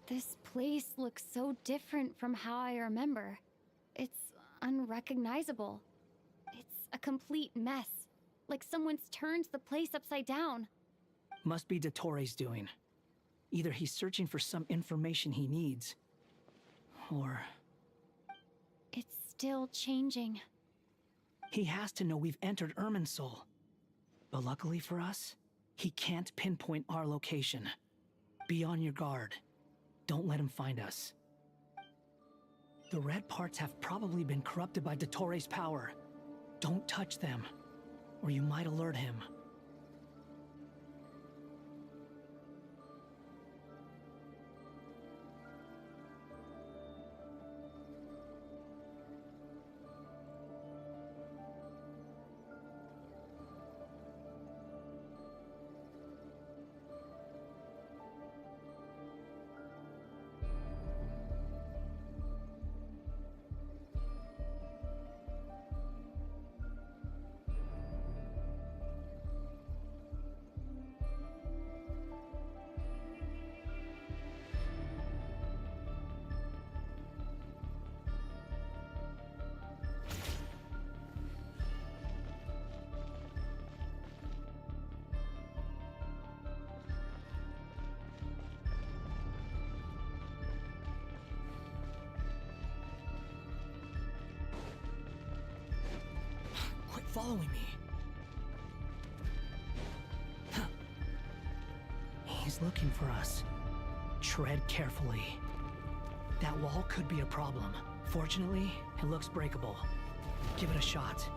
This place looks so different from how I remember. It's unrecognizable. It's a complete mess. Like someone's turned the place upside down. Must be Dottore doing. Either he's searching for some information he needs, or... It's still changing. He has to know we've entered Irminsul. But luckily for us, he can't pinpoint our location. Be on your guard. Don't let him find us. The red parts have probably been corrupted by Dottore's power. Don't touch them, or you might alert him. Following me. Huh. He's looking for us. Tread carefully. That wall could be a problem. Fortunately, it looks breakable. Give it a shot.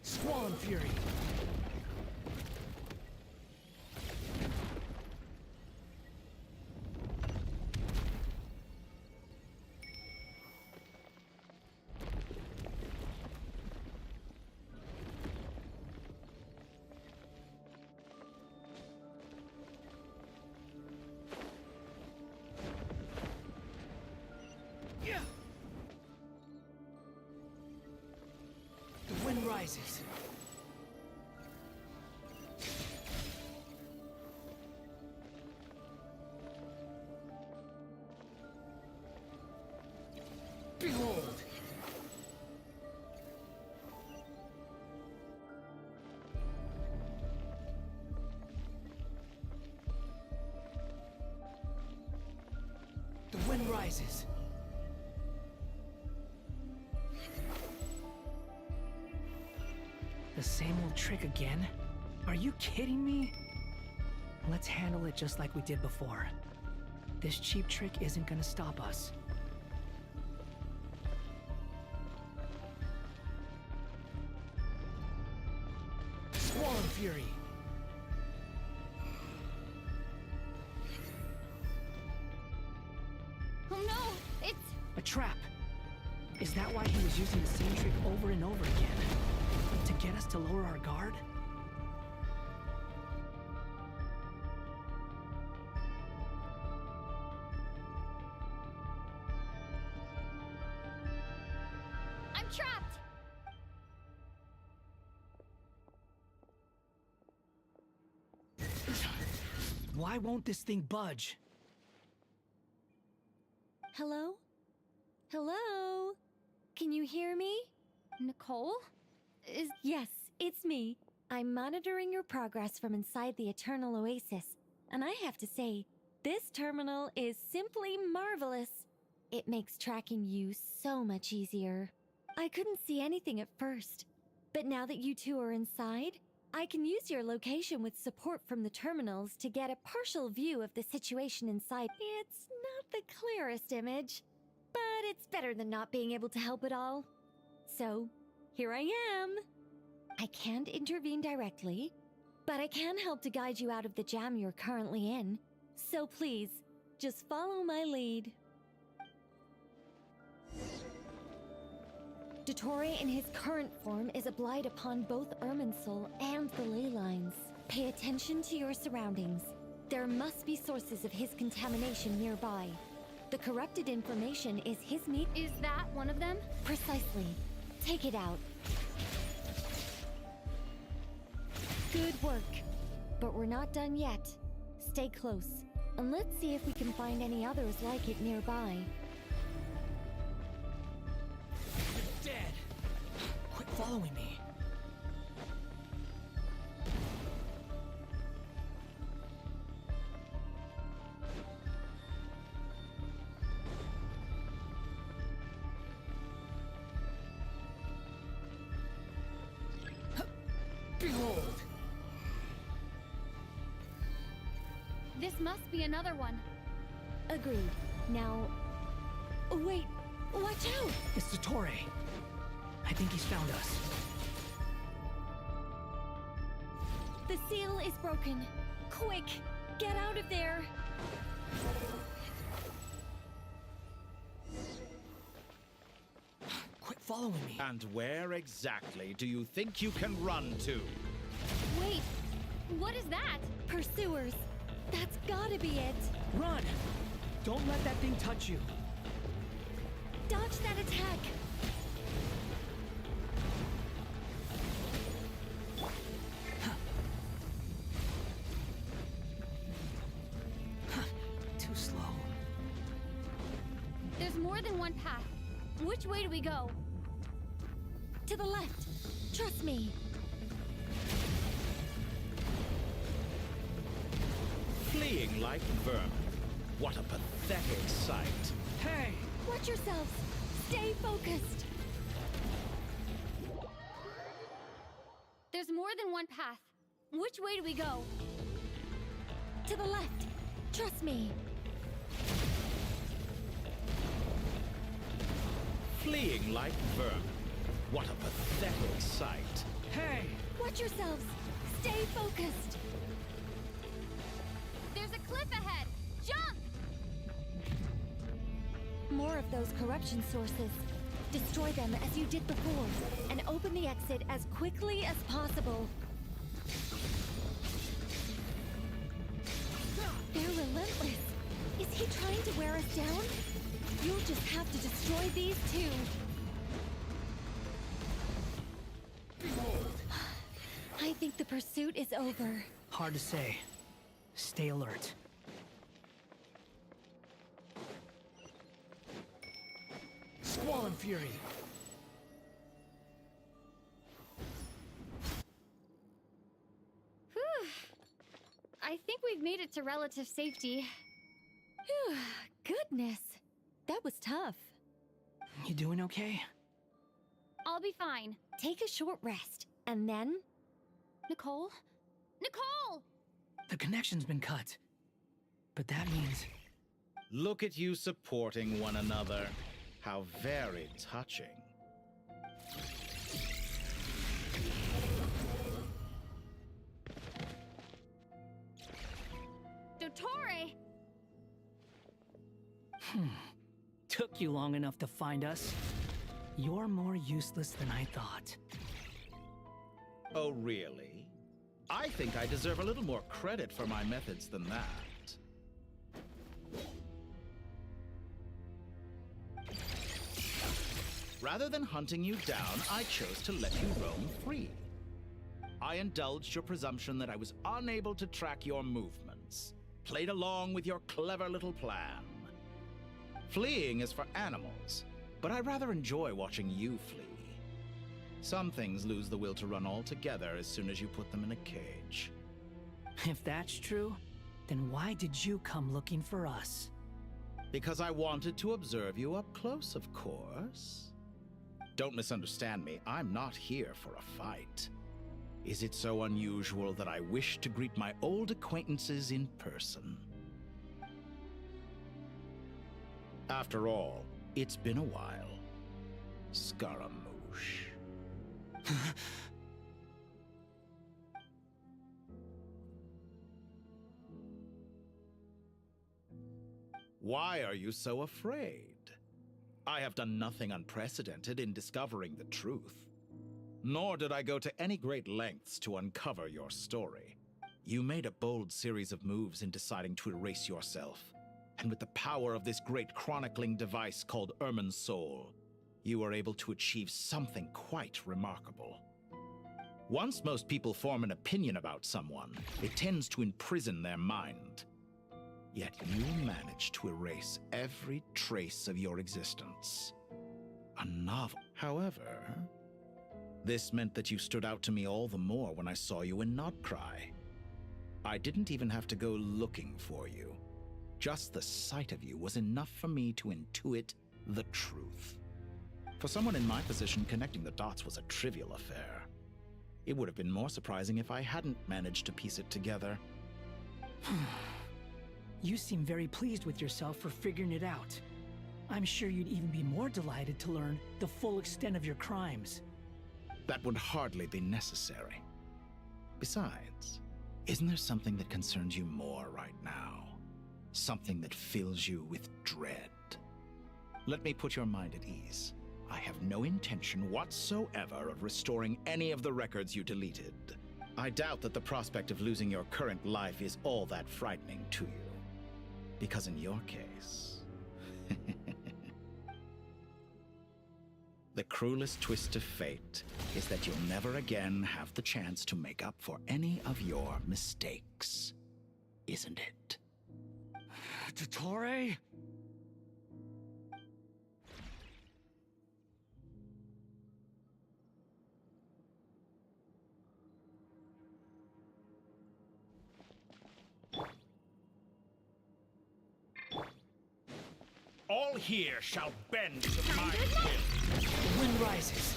Swan Fury! Yeah. The wind rises. Behold! The wind rises. The same old trick again? Are you kidding me? Let's handle it just like we did before. This cheap trick isn't gonna stop us. Swan Fury! Oh no! It's... A trap! Is that why he was using the same trick over and over again? To get us to lower our guard? I'm trapped! Why won't this thing budge? Hello? Hello? Can you hear me? Nicole? Yes, it's me. I'm monitoring your progress from inside the Eternal Oasis, and I have to say, this terminal is simply marvelous. It makes tracking you so much easier. I couldn't see anything at first, but now that you two are inside, I can use your location with support from the terminals to get a partial view of the situation inside. It's not the clearest image, but it's better than not being able to help at all. So, here I am. I can't intervene directly, but I can help to guide you out of the jam you're currently in. So please, Just follow my lead. Dottore in his current form is a blight upon both Irminsul and the ley lines. Pay attention to your surroundings. There must be sources of his contamination nearby. The corrupted information is his meat. Is that one of them? Precisely. Take it out. Good work. But we're not done yet. Stay close. And let's see if we can find any others like it nearby. You're dead. Quit following me. Behold! This must be another one. Agreed. Now... Wait! Watch out! It's Dottore. I think he's found us. The seal is broken. Quick! Get out of there! Quit following me. And where exactly do you think you can run to? Wait, what is that? Pursuers! That's gotta be it! Run! Don't let that thing touch you. Dodge that attack! Too slow. There's more than one path. Which way do we go? To the left! Trust me! Fleeing like vermin. What a pathetic sight. Hey! Watch yourselves! Stay focused! There's more than one path. Which way do we go? To the left! Trust me! Fleeing like vermin. What a pathetic sight. Hey! Watch yourselves! Stay focused! There's a cliff ahead. Jump! More of those corruption sources. Destroy them as you did before, and open the exit as quickly as possible. They're relentless. Is he trying to wear us down? You'll just have to destroy these two. I think the pursuit is over. Hard to say. Stay alert. Squall and Fury. Whew. I think we've made it to relative safety. Phew, goodness. That was tough. You doing okay? I'll be fine. Take a short rest, and then... Nicole? Nicole! The connection's been cut. But that means... Look at you supporting one another. How very touching. Dottore! Took you long enough to find us. You're more useless than I thought. Oh, really? I think I deserve a little more credit for my methods than that. Rather than hunting you down, I chose to let you roam free. I indulged your presumption that I was unable to track your movements, played along with your clever little plan. Fleeing is for animals, but I rather enjoy watching you flee. Some things lose the will to run altogether as soon as you put them in a cage. If that's true, then why did you come looking for us? Because I wanted to observe you up close, of course. Don't misunderstand me, I'm not here for a fight. Is it so unusual that I wish to greet my old acquaintances in person? After all, it's been a while. Scaramouche. Why are you so afraid? I have done nothing unprecedented in discovering the truth. Nor did I go to any great lengths to uncover your story. You made a bold series of moves in deciding to erase yourself. And with the power of this great chronicling device called Ermin's Soul, you were able to achieve something quite remarkable. Once most people form an opinion about someone, it tends to imprison their mind. Yet you managed to erase every trace of your existence. A novel. However, this meant that you stood out to me all the more when I saw you in Nodcry. I didn't even have to go looking for you. Just the sight of you was enough for me to intuit the truth. For someone in my position, connecting the dots was a trivial affair. It would have been more surprising if I hadn't managed to piece it together. You seem very pleased with yourself for figuring it out. I'm sure you'd even be more delighted to learn the full extent of your crimes. That would hardly be necessary. Besides, isn't there something that concerns you more right now? Something that fills you with dread? Let me put your mind at ease. I have no intention whatsoever of restoring any of the records you deleted. I doubt that the prospect of losing your current life is all that frightening to you. Because in your case... the cruelest twist of fate is that you'll never again have the chance to make up for any of your mistakes. Isn't it? Dottore? All here shall bend to my will. The wind rises.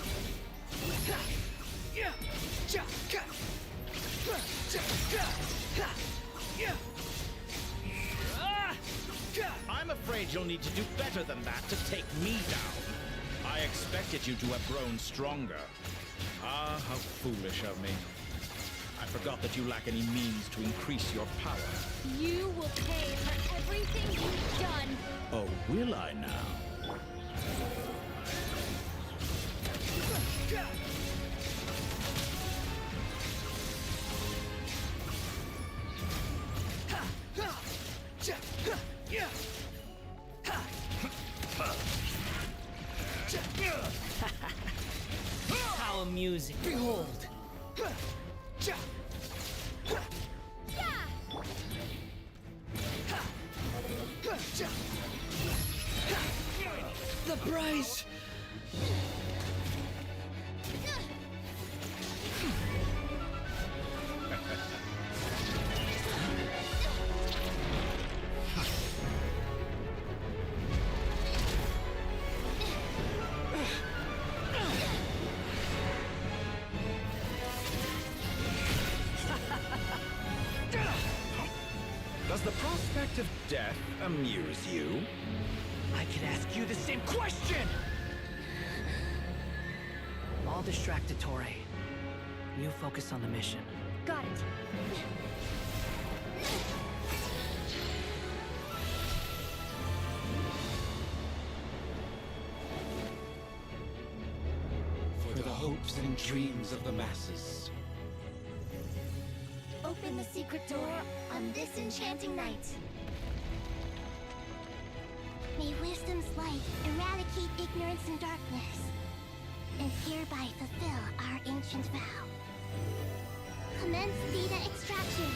I'm afraid you'll need to do better than that to take me down. I expected you to have grown stronger. Ah, how foolish of me. I forgot that you lack any means to increase your power. You will pay for everything you've done. Oh, will I now? How amusing. Behold. The prize! Does the prospect of death amuse you? I could ask you the same question! I'll distract Dottore. You focus on the mission. Got it. For the hopes and dreams of the masses. Open the secret door on this enchanting night. May wisdom's light eradicate ignorance and darkness, and hereby fulfill our ancient vow. Commence data extraction.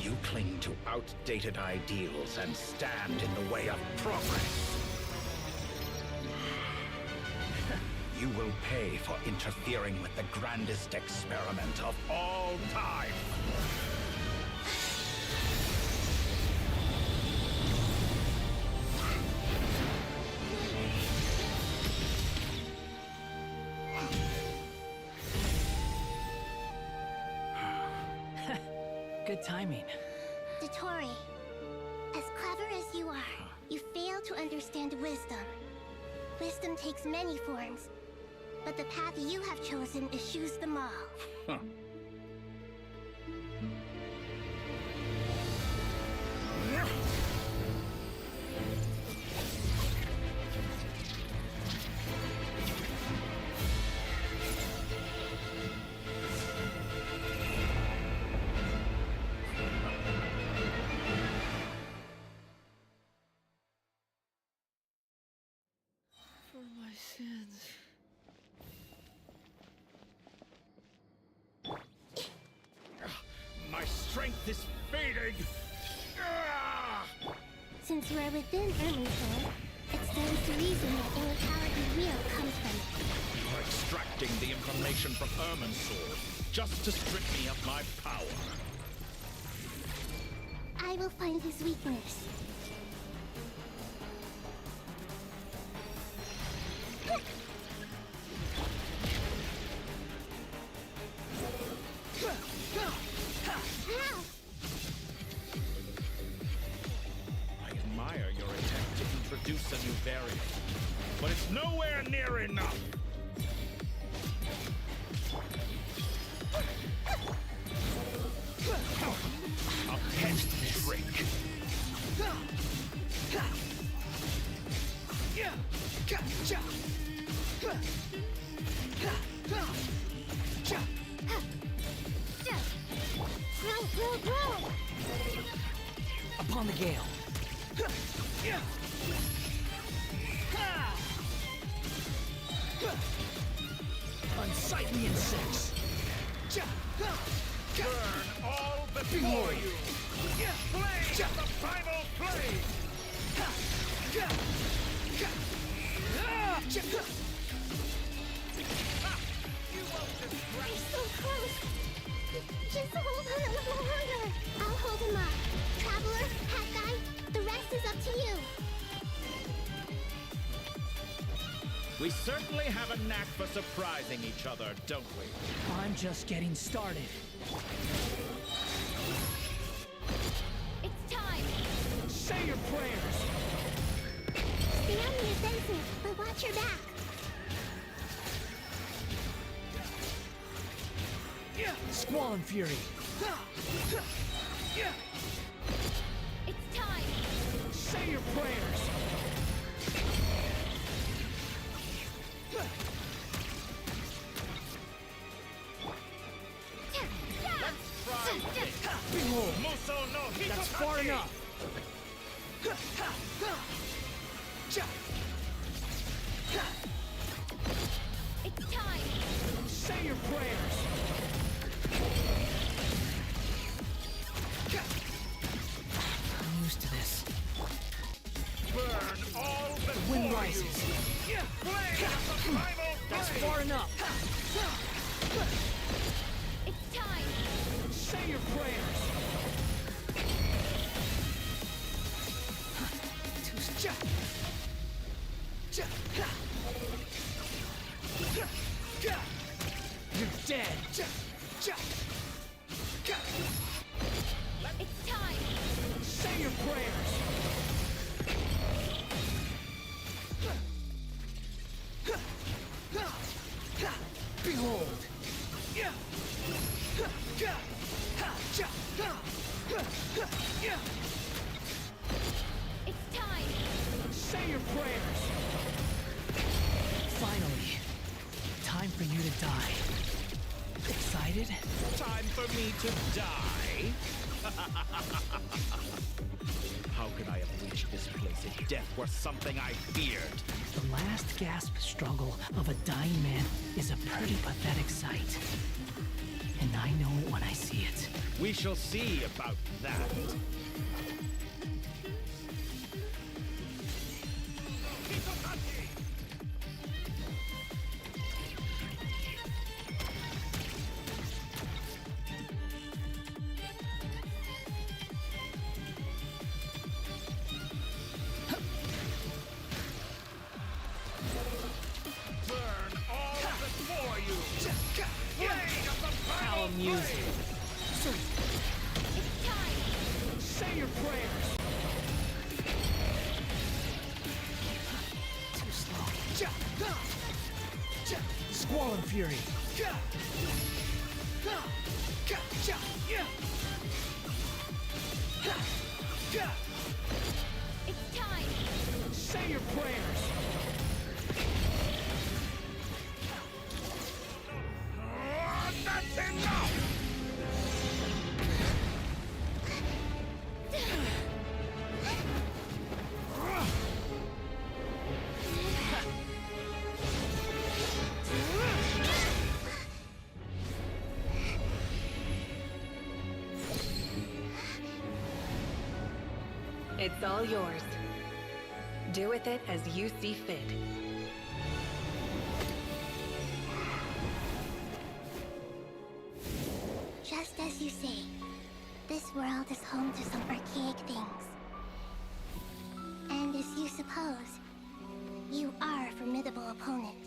You cling to outdated ideals and stand in the way of progress. You will pay for interfering with the grandest experiment of all time. Good timing. Dottore, as clever as you are, you fail to understand wisdom. Wisdom takes many forms, but the path you have chosen eschews them all. Huh. For my sins. My strength is fading. Since we're within Irminsul, it stands to reason that immortality real comes from it. You're extracting the information from Irminsul just to strip me of my power. I will find his weakness. I admire your attempt to introduce a new variant, but it's nowhere near enough. A pet trick. Grow! Upon the gale. Unsightly insects. Burn all before you. Flame the primal flame. You won't We're distract. so close! Just hold on a little longer! I'll hold him up. Traveler, Hat Guy, the rest is up to you. We certainly have a knack for surprising each other, don't we? I'm just getting started. It's time! Say your prayers. Stay on the offensive, but watch your back. Squall and Fury. It's time! Say your prayers. Behold, Muso no Hitotaki! that's far enough. It's time! Say your prayers. I'm used to this. Burn all before Wind you. rises. Flame of the primal That's flame. far enough. It's time! Say your prayers. You're dead. It's time! Say your prayers. Behold. It's time! Say your prayers. Finally, time for you to die. Excited? Time for me to die? How could I have reached this place if death were something I feared? The last gasp struggle of a dying man is a pretty pathetic sight. And I know it when I see it. We shall see about that. use you. It's time! Say your prayers! Too slow. Squall and Fury. It's time! Say your prayers! That's enough! It's all yours. Do with it as you see fit. Just as you say, this world is home to some archaic things. And as you suppose, you are a formidable opponent.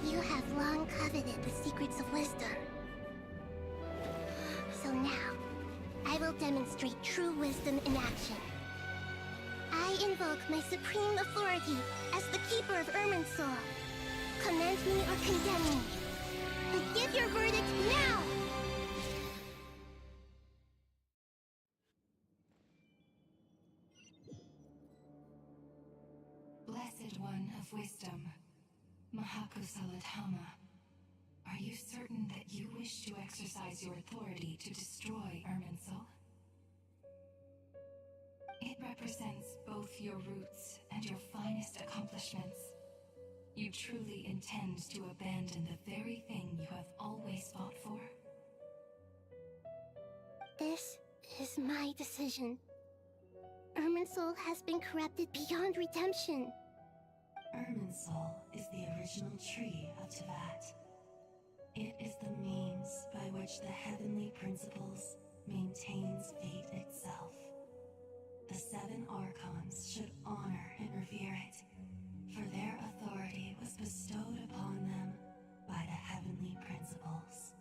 You have long coveted the secrets of wisdom. So now, I will demonstrate true wisdom in action. I invoke my supreme authority as the keeper of Irminsul. Commend me or condemn me. But give your verdict now! Blessed One of Wisdom, Mahakusaladhama, are you certain that you wish to exercise your authority to destroy Irminsul? It represents both your roots and your finest accomplishments. You truly intend to abandon the very thing you have always fought for? This is my decision. Irminsul has been corrupted beyond redemption. Irminsul is the original tree of Tevat. It is the means by which the heavenly principles maintains fate itself. The seven Archons should honor and revere it, for their authority was bestowed upon them by the heavenly principles.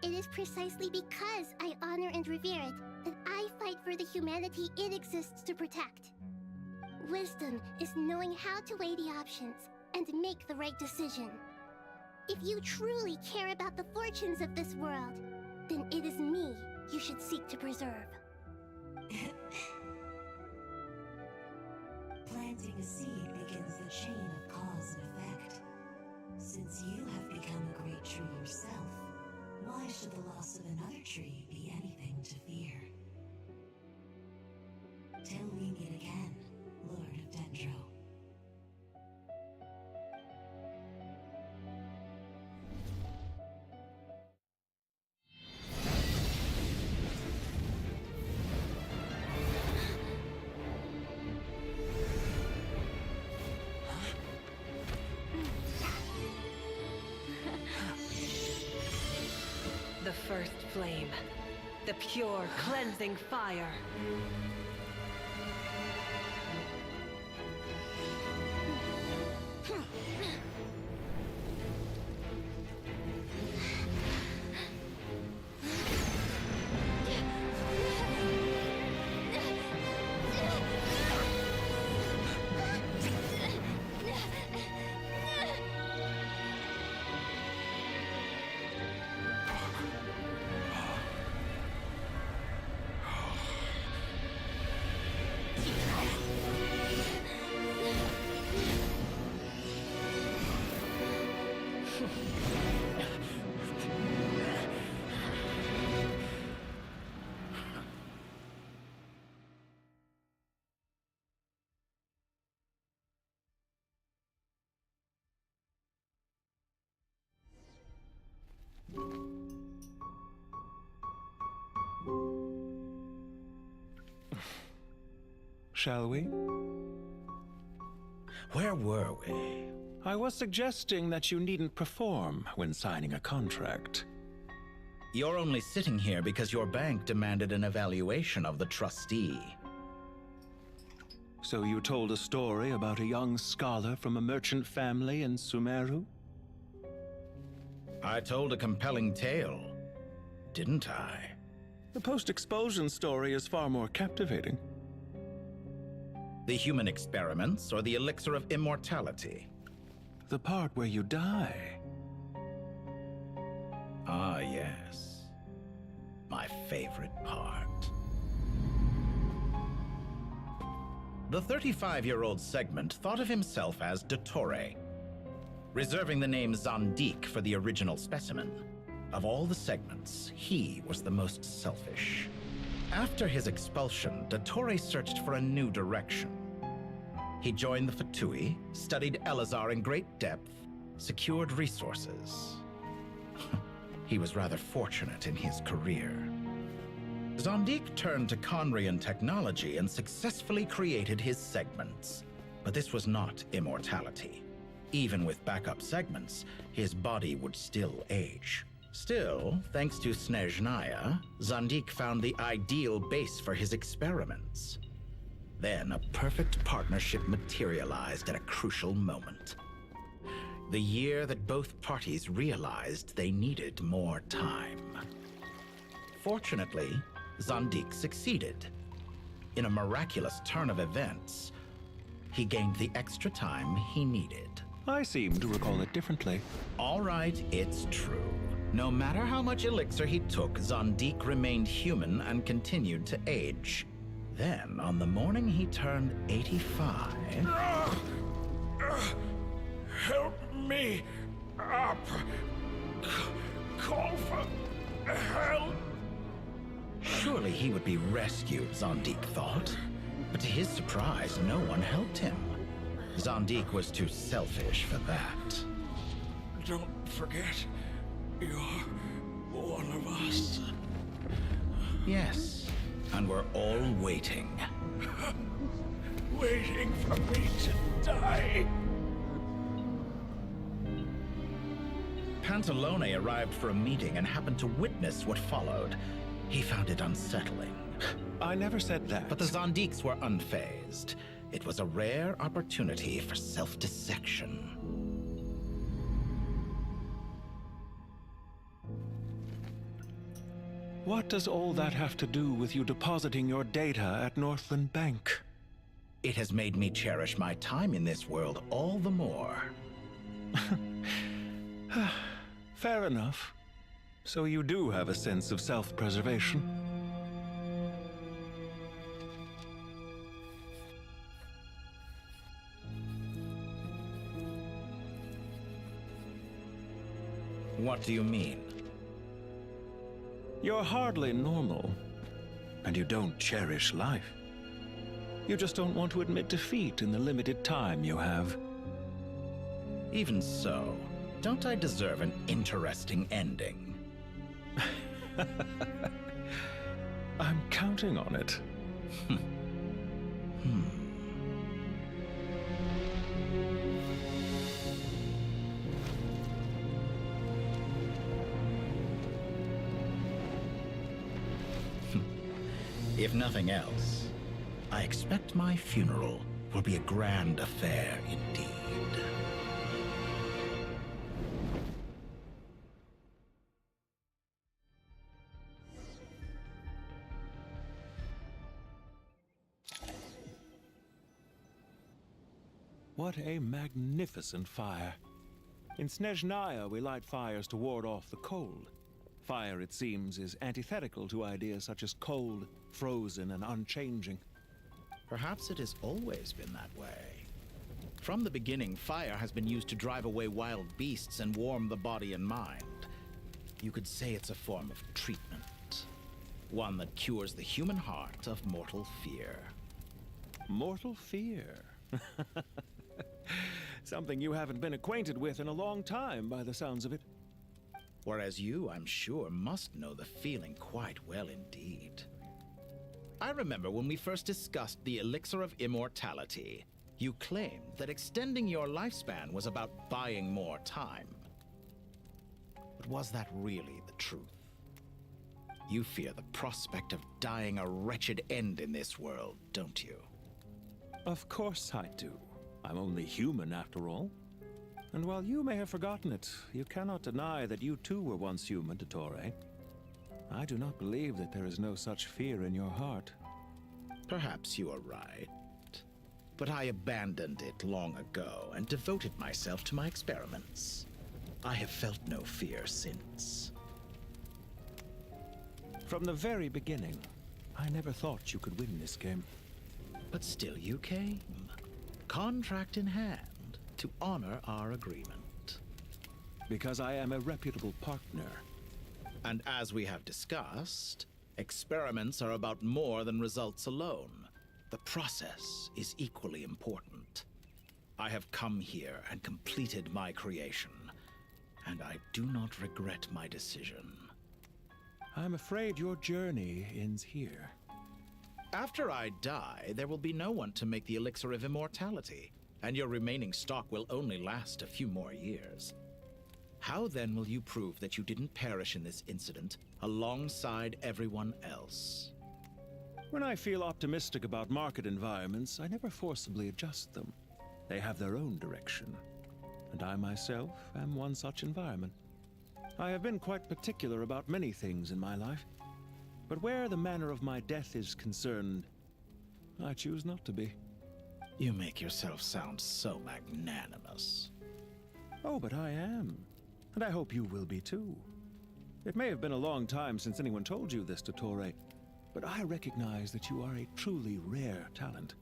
It is precisely because I honor and revere it that I fight for the humanity it exists to protect. Wisdom is knowing how to weigh the options and make the right decision. If you truly care about the fortunes of this world, then it is me you should seek to preserve. Planting a seed begins the chain of cause and effect. Since you have become a great tree yourself, why should the loss of another tree be anything to fear? Till we meet again, Lord of Dendro. The first flame. The pure, cleansing fire. Shall we? Where were we? I was suggesting that you needn't perform when signing a contract. You're only sitting here because your bank demanded an evaluation of the trustee. So you told a story about a young scholar from a merchant family in Sumeru? I told a compelling tale, didn't I? The post-expulsion story is far more captivating. The human experiments or the elixir of immortality? The part where you die. Ah, yes. My favorite part. The 35-year-old Segment thought of himself as Dottore, reserving the name Zondique for the original specimen. Of all the Segments, he was the most selfish. After his expulsion, Dottore searched for a new direction. He joined the F2P, studied Elazar in great depth, secured resources. He was rather fortunate in his career. Zondique turned to Conrian technology and successfully created his segments. But this was not immortality. Even with backup segments, his body would still age. Still, thanks to Snezhnaya, Zondique found the ideal base for his experiments. Then a perfect partnership materialized at a crucial moment. The year that both parties realized they needed more time. Fortunately, Zondique succeeded. In a miraculous turn of events, he gained the extra time he needed. I seem to recall it differently. All right, it's true. No matter how much elixir he took, Zondique remained human and continued to age. Then, on the morning he turned 85... Help me up. Call for help. Surely he would be rescued, Zondique thought. But to his surprise, no one helped him. Zondique was too selfish for that. Don't forget, you're one of us. Yes, and we're all waiting. Waiting for me to die. Pantalone arrived for a meeting and happened to witness what followed. He found it unsettling. I never said that. But the Zondiques were unfazed. It was a rare opportunity for self-dissection. What does all that have to do with you depositing your data at Northland Bank? It has made me cherish my time in this world all the more. Fair enough. So you do have a sense of self-preservation. What do you mean? You're hardly normal, and you don't cherish life. You just don't want to admit defeat in the limited time you have. Even so, don't I deserve an interesting ending? I'm counting on it. If nothing else, I expect my funeral will be a grand affair indeed. What a magnificent fire. In Snezhnaya, we light fires to ward off the cold. Fire, it seems, is antithetical to ideas such as cold, frozen, and unchanging. Perhaps it has always been that way. From the beginning, fire has been used to drive away wild beasts and warm the body and mind. You could say it's a form of treatment. One that cures the human heart of mortal fear. Mortal fear? Something you haven't been acquainted with in a long time, by the sounds of it. Whereas you, I'm sure, must know the feeling quite well indeed. I remember when we first discussed the elixir of immortality, you claimed that extending your lifespan was about buying more time. But was that really the truth? You fear the prospect of dying a wretched end in this world, don't you? Of course I do. I'm only human, after all. And while you may have forgotten it, you cannot deny that you too were once human, Dottore. I do not believe that there is no such fear in your heart. Perhaps you are right. But I abandoned it long ago and devoted myself to my experiments. I have felt no fear since. From the very beginning, I never thought you could win this game. But still you came, contract in hand, to honor our agreement. Because I am a reputable partner. And as we have discussed, experiments are about more than results alone. The process is equally important. I have come here and completed my creation, and I do not regret my decision. I'm afraid your journey ends here. After I die, there will be no one to make the elixir of immortality, and your remaining stock will only last a few more years. How then will you prove that you didn't perish in this incident alongside everyone else? When I feel optimistic about market environments, I never forcibly adjust them. They have their own direction, and I myself am one such environment. I have been quite particular about many things in my life, but where the manner of my death is concerned, I choose not to be. You make yourself sound so magnanimous. Oh, but I am, and I hope you will be too. It may have been a long time since anyone told you this, Dottore, but I recognize that you are a truly rare talent.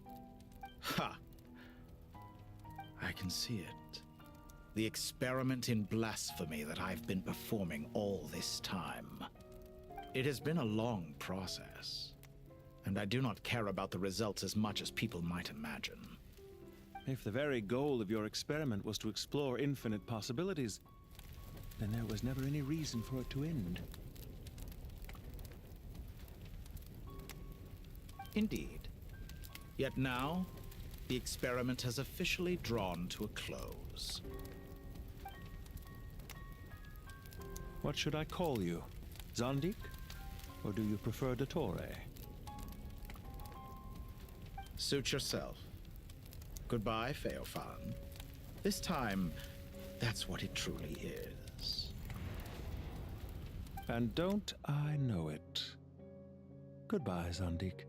Ha! I can see it. The experiment in blasphemy that I've been performing all this time. It has been a long process, and I do not care about the results as much as people might imagine. If the very goal of your experiment was to explore infinite possibilities, then there was never any reason for it to end. Indeed. Yet now, the experiment has officially drawn to a close. What should I call you? Zandik? Or do you prefer Dottore? Suit yourself. Goodbye, Feofan. This time, that's what it truly is. And don't I know it? Goodbye, Zandik.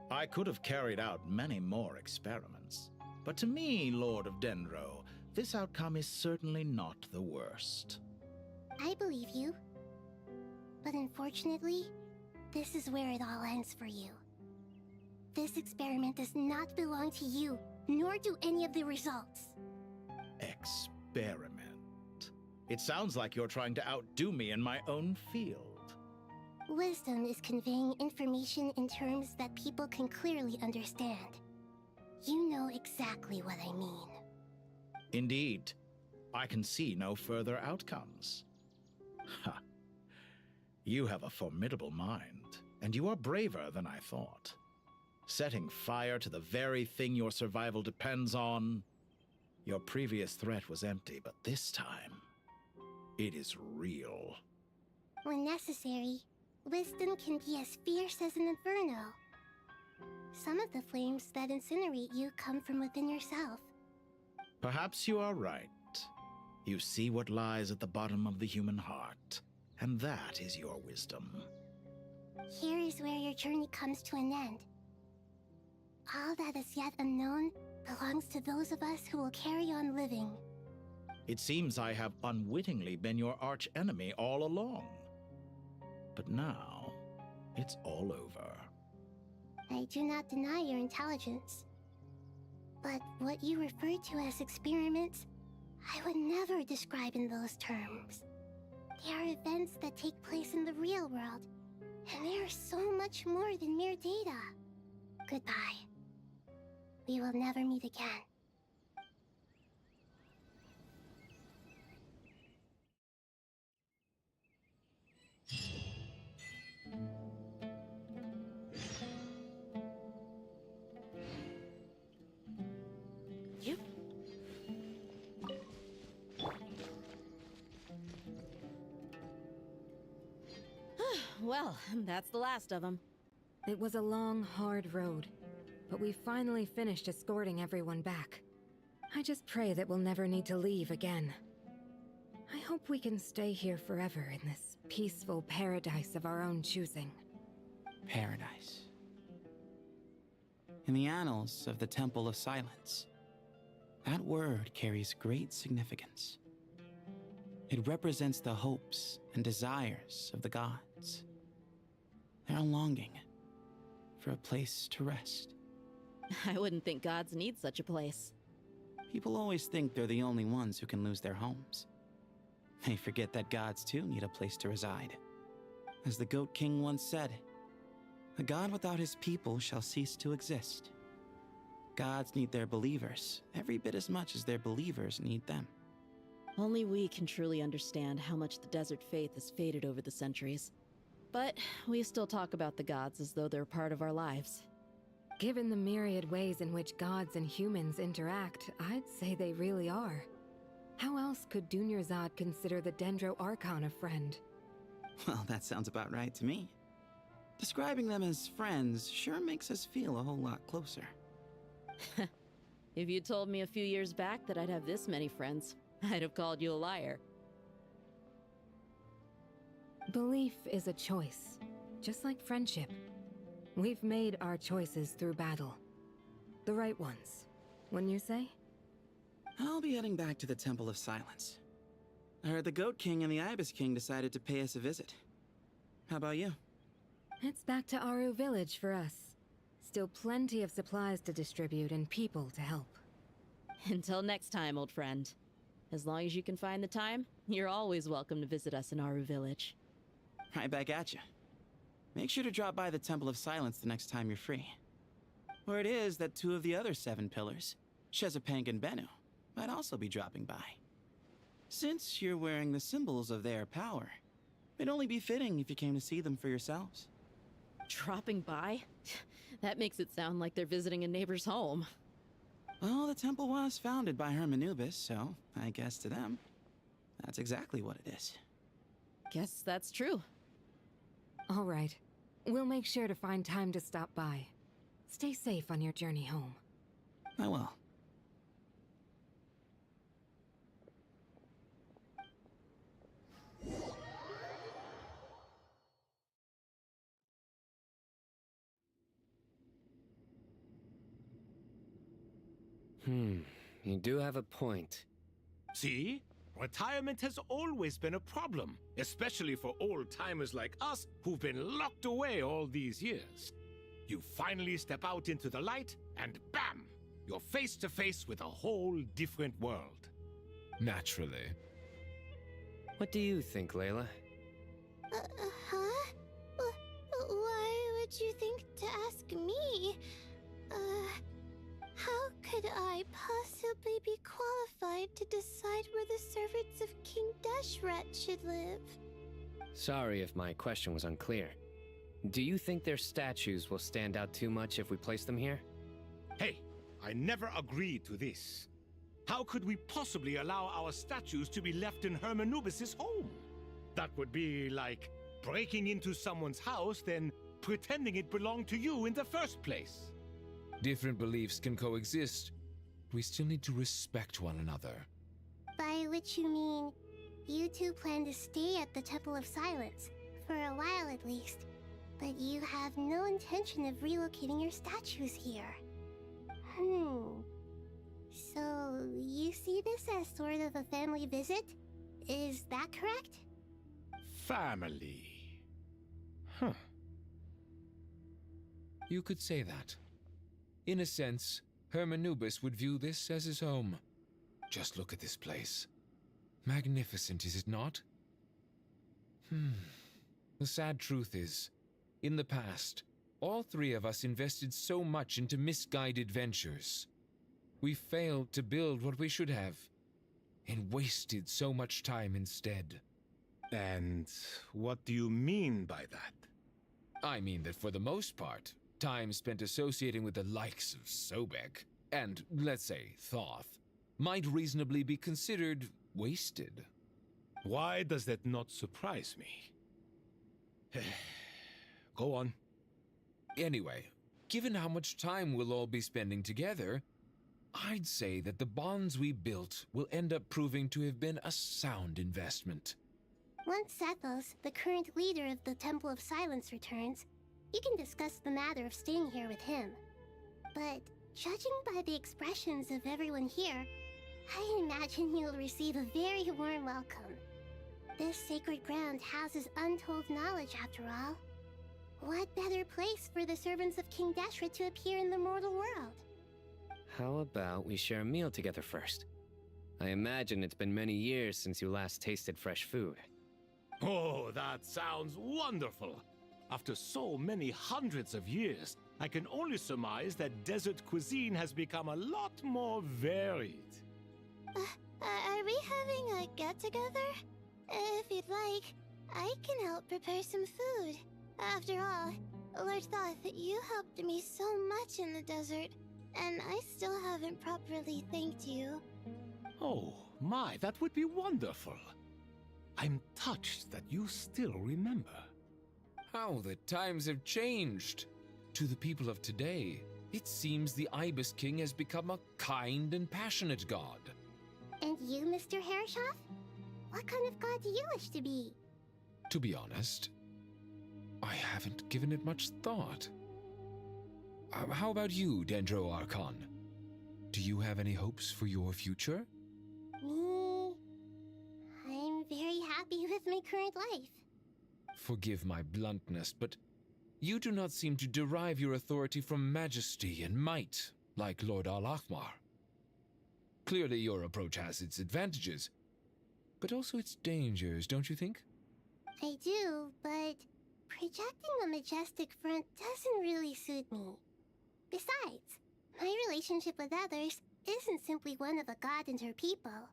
I could have carried out many more experiments, but to me, Lord of Dendro, this outcome is certainly not the worst. I believe you. But unfortunately, this is where it all ends for you. This experiment does not belong to you, nor do any of the results. Experiment. It sounds like you're trying to outdo me in my own field. Wisdom is conveying information in terms that people can clearly understand. You know exactly what I mean. Indeed. I can see no further outcomes. Ha. You have a formidable mind, and you are braver than I thought. Setting fire to the very thing your survival depends on. Your previous threat was empty, but this time, it is real. When necessary, wisdom can be as fierce as an inferno. Some of the flames that incinerate you come from within yourself. Perhaps you are right. You see what lies at the bottom of the human heart, and that is your wisdom. Here is where your journey comes to an end. All that is yet unknown belongs to those of us who will carry on living. It seems I have unwittingly been your arch-enemy all along. But now, it's all over. I do not deny your intelligence. But what you refer to as experiments, I would never describe in those terms. They are events that take place in the real world, and they are so much more than mere data. Goodbye. We will never meet again. You? Well, that's the last of them. It was a long, hard road, but we finally finished escorting everyone back. I just pray that we'll never need to leave again. I hope we can stay here forever in this peaceful paradise of our own choosing. Paradise. In the annals of the Temple of Silence, that word carries great significance. It represents the hopes and desires of the gods. Their longing for a place to rest. I wouldn't think gods need such a place. People always think they're the only ones who can lose their homes. They forget that gods too need a place to reside. As the Goat King once said, "A god without his people shall cease to exist." Gods need their believers every bit as much as their believers need them. Only we can truly understand how much the desert faith has faded over the centuries. But we still talk about the gods as though they're part of our lives. Given the myriad ways in which gods and humans interact, I'd say they really are. How else could Dunyarzad consider the Dendro Archon a friend? Well, that sounds about right to me. Describing them as friends sure makes us feel a whole lot closer. If you told me a few years back that I'd have this many friends, I'd have called you a liar. Belief is a choice, just like friendship. We've made our choices through battle. The right ones, wouldn't you say? I'll be heading back to the Temple of Silence. I heard the Goat King and the Ibis King decided to pay us a visit. How about you? It's back to Aru Village for us. Still plenty of supplies to distribute and people to help. Until next time, old friend. As long as you can find the time, you're always welcome to visit us in Aru Village. Right back at you. Make sure to drop by the Temple of Silence the next time you're free. Word is that 2 of the other 7 pillars, Shezapang and Bennu, might also be dropping by. Since you're wearing the symbols of their power, it'd only be fitting if you came to see them for yourselves. Dropping by? That makes it sound like they're visiting a neighbor's home. Well, the temple was founded by Hermanubis, so I guess to them, that's exactly what it is. Guess that's true. All right. We'll make sure to find time to stop by. Stay safe on your journey home. I will. You do have a point. See? Retirement has always been a problem, especially for old-timers like us who've been locked away all these years. You finally step out into the light, and bam! You're face to face with a whole different world. Naturally. What do you think, Layla? Huh? Why would you think to ask me? How could I possibly be qualified to decide where the servants of King Deshret should live? Sorry if my question was unclear. Do you think their statues will stand out too much if we place them here? Hey, I never agreed to this. How could we possibly allow our statues to be left in Hermanubis' home? That would be like breaking into someone's house, then pretending it belonged to you in the first place. Different beliefs can coexist. We still need to respect one another. By which you mean, you two plan to stay at the Temple of Silence, for a while at least, but you have no intention of relocating your statues here. So, you see this as sort of a family visit? Is that correct? Family. You could say that. In a sense, Hermanubis would view this as his home. Just look at this place. Magnificent, is it not? The sad truth is, in the past, all 3 of us invested so much into misguided ventures. We failed to build what we should have, and wasted so much time instead. And what do you mean by that? I mean that for the most part, time spent associating with the likes of Sobek, and, let's say, Thoth, might reasonably be considered wasted. Why does that not surprise me? Go on. Anyway, given how much time we'll all be spending together, I'd say that the bonds we built will end up proving to have been a sound investment. Once Sethos, the current leader of the Temple of Silence, returns, you can discuss the matter of staying here with him. But judging by the expressions of everyone here, I imagine you'll receive a very warm welcome. This sacred ground houses untold knowledge, after all. What better place for the servants of King Deshra to appear in the mortal world? How about we share a meal together first? I imagine it's been many years since you last tasted fresh food. Oh, that sounds wonderful! After so many hundreds of years, I can only surmise that desert cuisine has become a lot more varied. Are we having a get-together? If you'd like, I can help prepare some food. After all, Lord Thoth, you helped me so much in the desert, and I still haven't properly thanked you. Oh, my, that would be wonderful. I'm touched that you still remember. How the times have changed! To the people of today, it seems the Ibis King has become a kind and passionate god. And you, Mr. Herreshoff? What kind of god do you wish to be? To be honest, I haven't given it much thought. How about you, Dendro Archon? Do you have any hopes for your future? Me? I'm very happy with my current life. Forgive my bluntness, but you do not seem to derive your authority from majesty and might, like Lord Al-Ahmar. Clearly your approach has its advantages, but also its dangers, don't you think? I do, but projecting a majestic front doesn't really suit me. Besides, my relationship with others isn't simply one of a god and her people.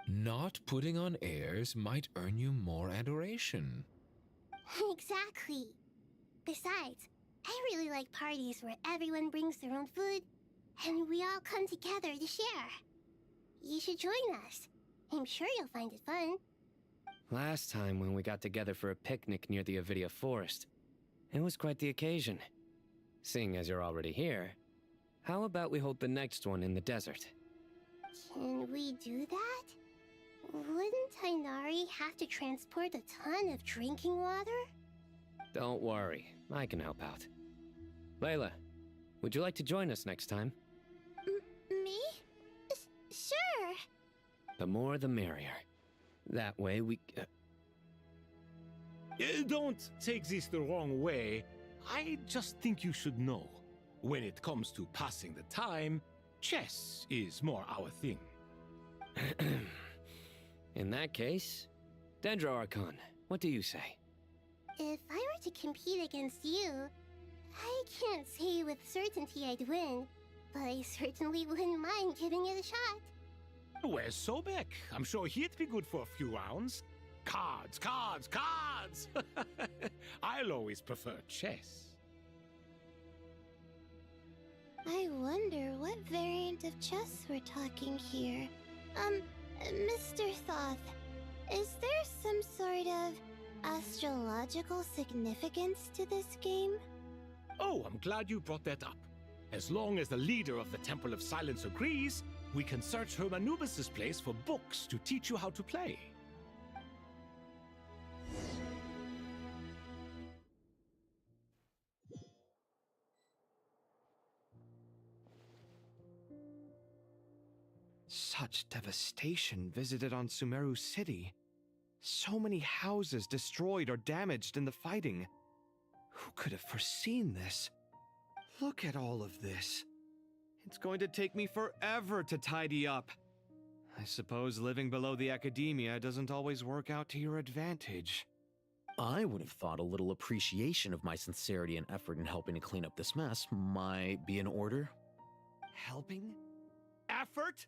Not putting on airs might earn you more adoration. Exactly. Besides, I really like parties where everyone brings their own food, and we all come together to share. You should join us. I'm sure you'll find it fun. Last time when we got together for a picnic near the Avidia Forest, it was quite the occasion. Seeing as you're already here, how about we hold the next one in the desert? Can we do that? Wouldn't Tainari have to transport a ton of drinking water? Don't worry, I can help out. Layla, would you like to join us next time? Me? Sure. The more the merrier. That way we... Don't take this the wrong way. I just think you should know. When it comes to passing the time, chess is more our thing. In that case, Dendro Archon, what do you say? If I were to compete against you, I can't say with certainty I'd win, but I certainly wouldn't mind giving it a shot. Where's Sobek? I'm sure he'd be good for a few rounds. Cards, cards, cards! I'll always prefer chess. I wonder what variant of chess we're talking here. Mr. Thoth, is there some sort of astrological significance to this game? Oh, I'm glad you brought that up. As long as the leader of the Temple of Silence agrees, we can search Hermanubis' place for books to teach you how to play. Such devastation visited on Sumeru City. So many houses destroyed or damaged in the fighting. Who could have foreseen this? Look at all of this. It's going to take me forever to tidy up. I suppose living below the academia doesn't always work out to your advantage. I would have thought a little appreciation of my sincerity and effort in helping to clean up this mess might be in order. Helping? Effort?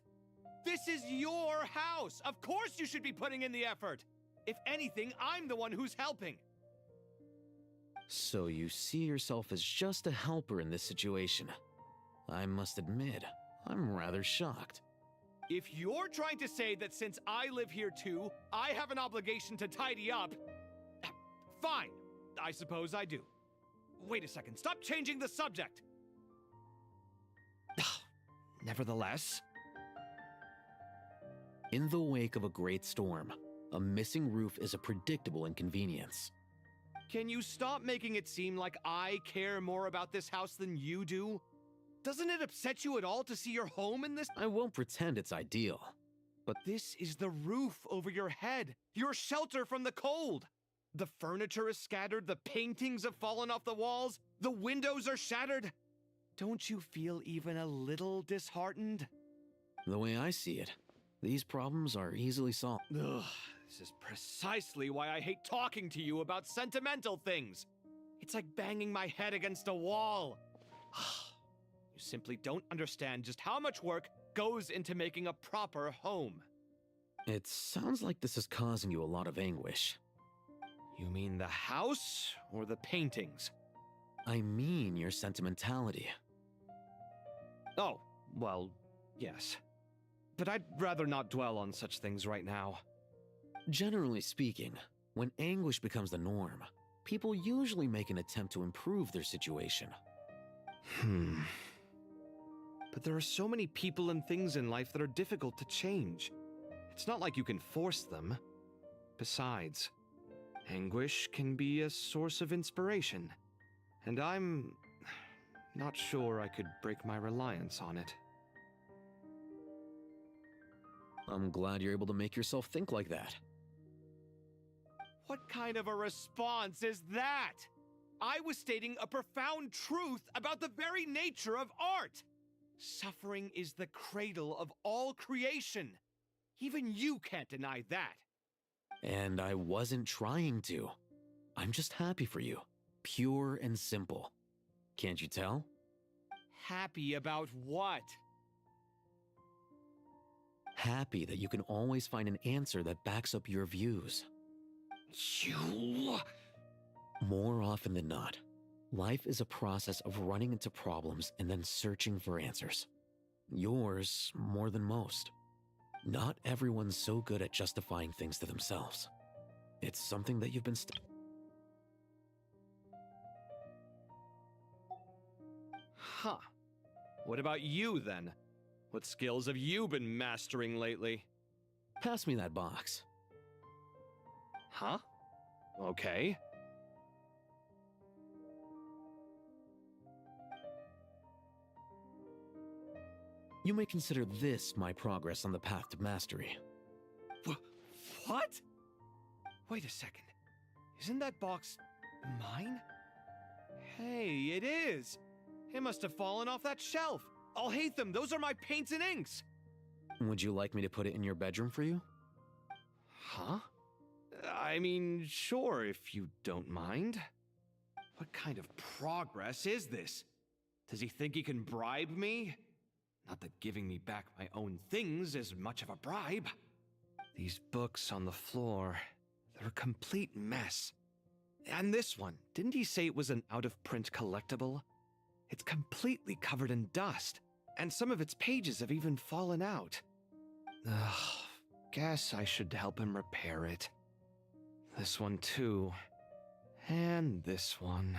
This is your house! Of course you should be putting in the effort! If anything, I'm the one who's helping! So you see yourself as just a helper in this situation. I must admit, I'm rather shocked. If you're trying to say that since I live here too, I have an obligation to tidy up, fine. I suppose I do. Wait a second, stop changing the subject! Nevertheless... In the wake of a great storm, a missing roof is a predictable inconvenience. Can you stop making it seem like I care more about this house than you do? Doesn't it upset you at all to see your home in this? I won't pretend it's ideal, but this is the roof over your head, your shelter from the cold. The furniture is scattered, the paintings have fallen off the walls, the windows are shattered. Don't you feel even a little disheartened? the way I see it, these problems are easily solved. Ugh, this is precisely why I hate talking to you about sentimental things. It's like banging my head against a wall. You simply don't understand just how much work goes into making a proper home. It sounds like this is causing you a lot of anguish. You mean the house or the paintings? I mean your sentimentality. Oh, well, yes. But I'd rather not dwell on such things right now. Generally speaking, when anguish becomes the norm, people usually make an attempt to improve their situation. But there are so many people and things in life that are difficult to change. It's not like you can force them. Besides, anguish can be a source of inspiration, and I'm not sure I could break my reliance on it. I'm glad you're able to make yourself think like that. What kind of a response is that? I was stating a profound truth about the very nature of art. Suffering is the cradle of all creation. Even you can't deny that. And I wasn't trying to. I'm just happy for you. Pure and simple. Can't you tell? Happy about what? Happy that you can always find an answer that backs up your views. You... More often than not, life is a process of running into problems and then searching for answers. Yours more than most. Not everyone's so good at justifying things to themselves. It's something that you've been Huh. What about you, then? What skills have you been mastering lately? Pass me that box. Huh? Okay. You may consider this my progress on the path to mastery. What? Wait a second. Isn't that box mine? Hey, it is! It must have fallen off that shelf. I'll hate them. Those are my paints and inks. Would you like me to put it in your bedroom for you? Huh? I mean, sure, if you don't mind. What kind of progress is this? Does he think he can bribe me? Not that giving me back my own things is much of a bribe. These books on the floor, they're a complete mess. And this one, didn't he say it was an out-of-print collectible? It's completely covered in dust, and some of its pages have even fallen out. Ugh, guess I should help him repair it. This one too. And this one.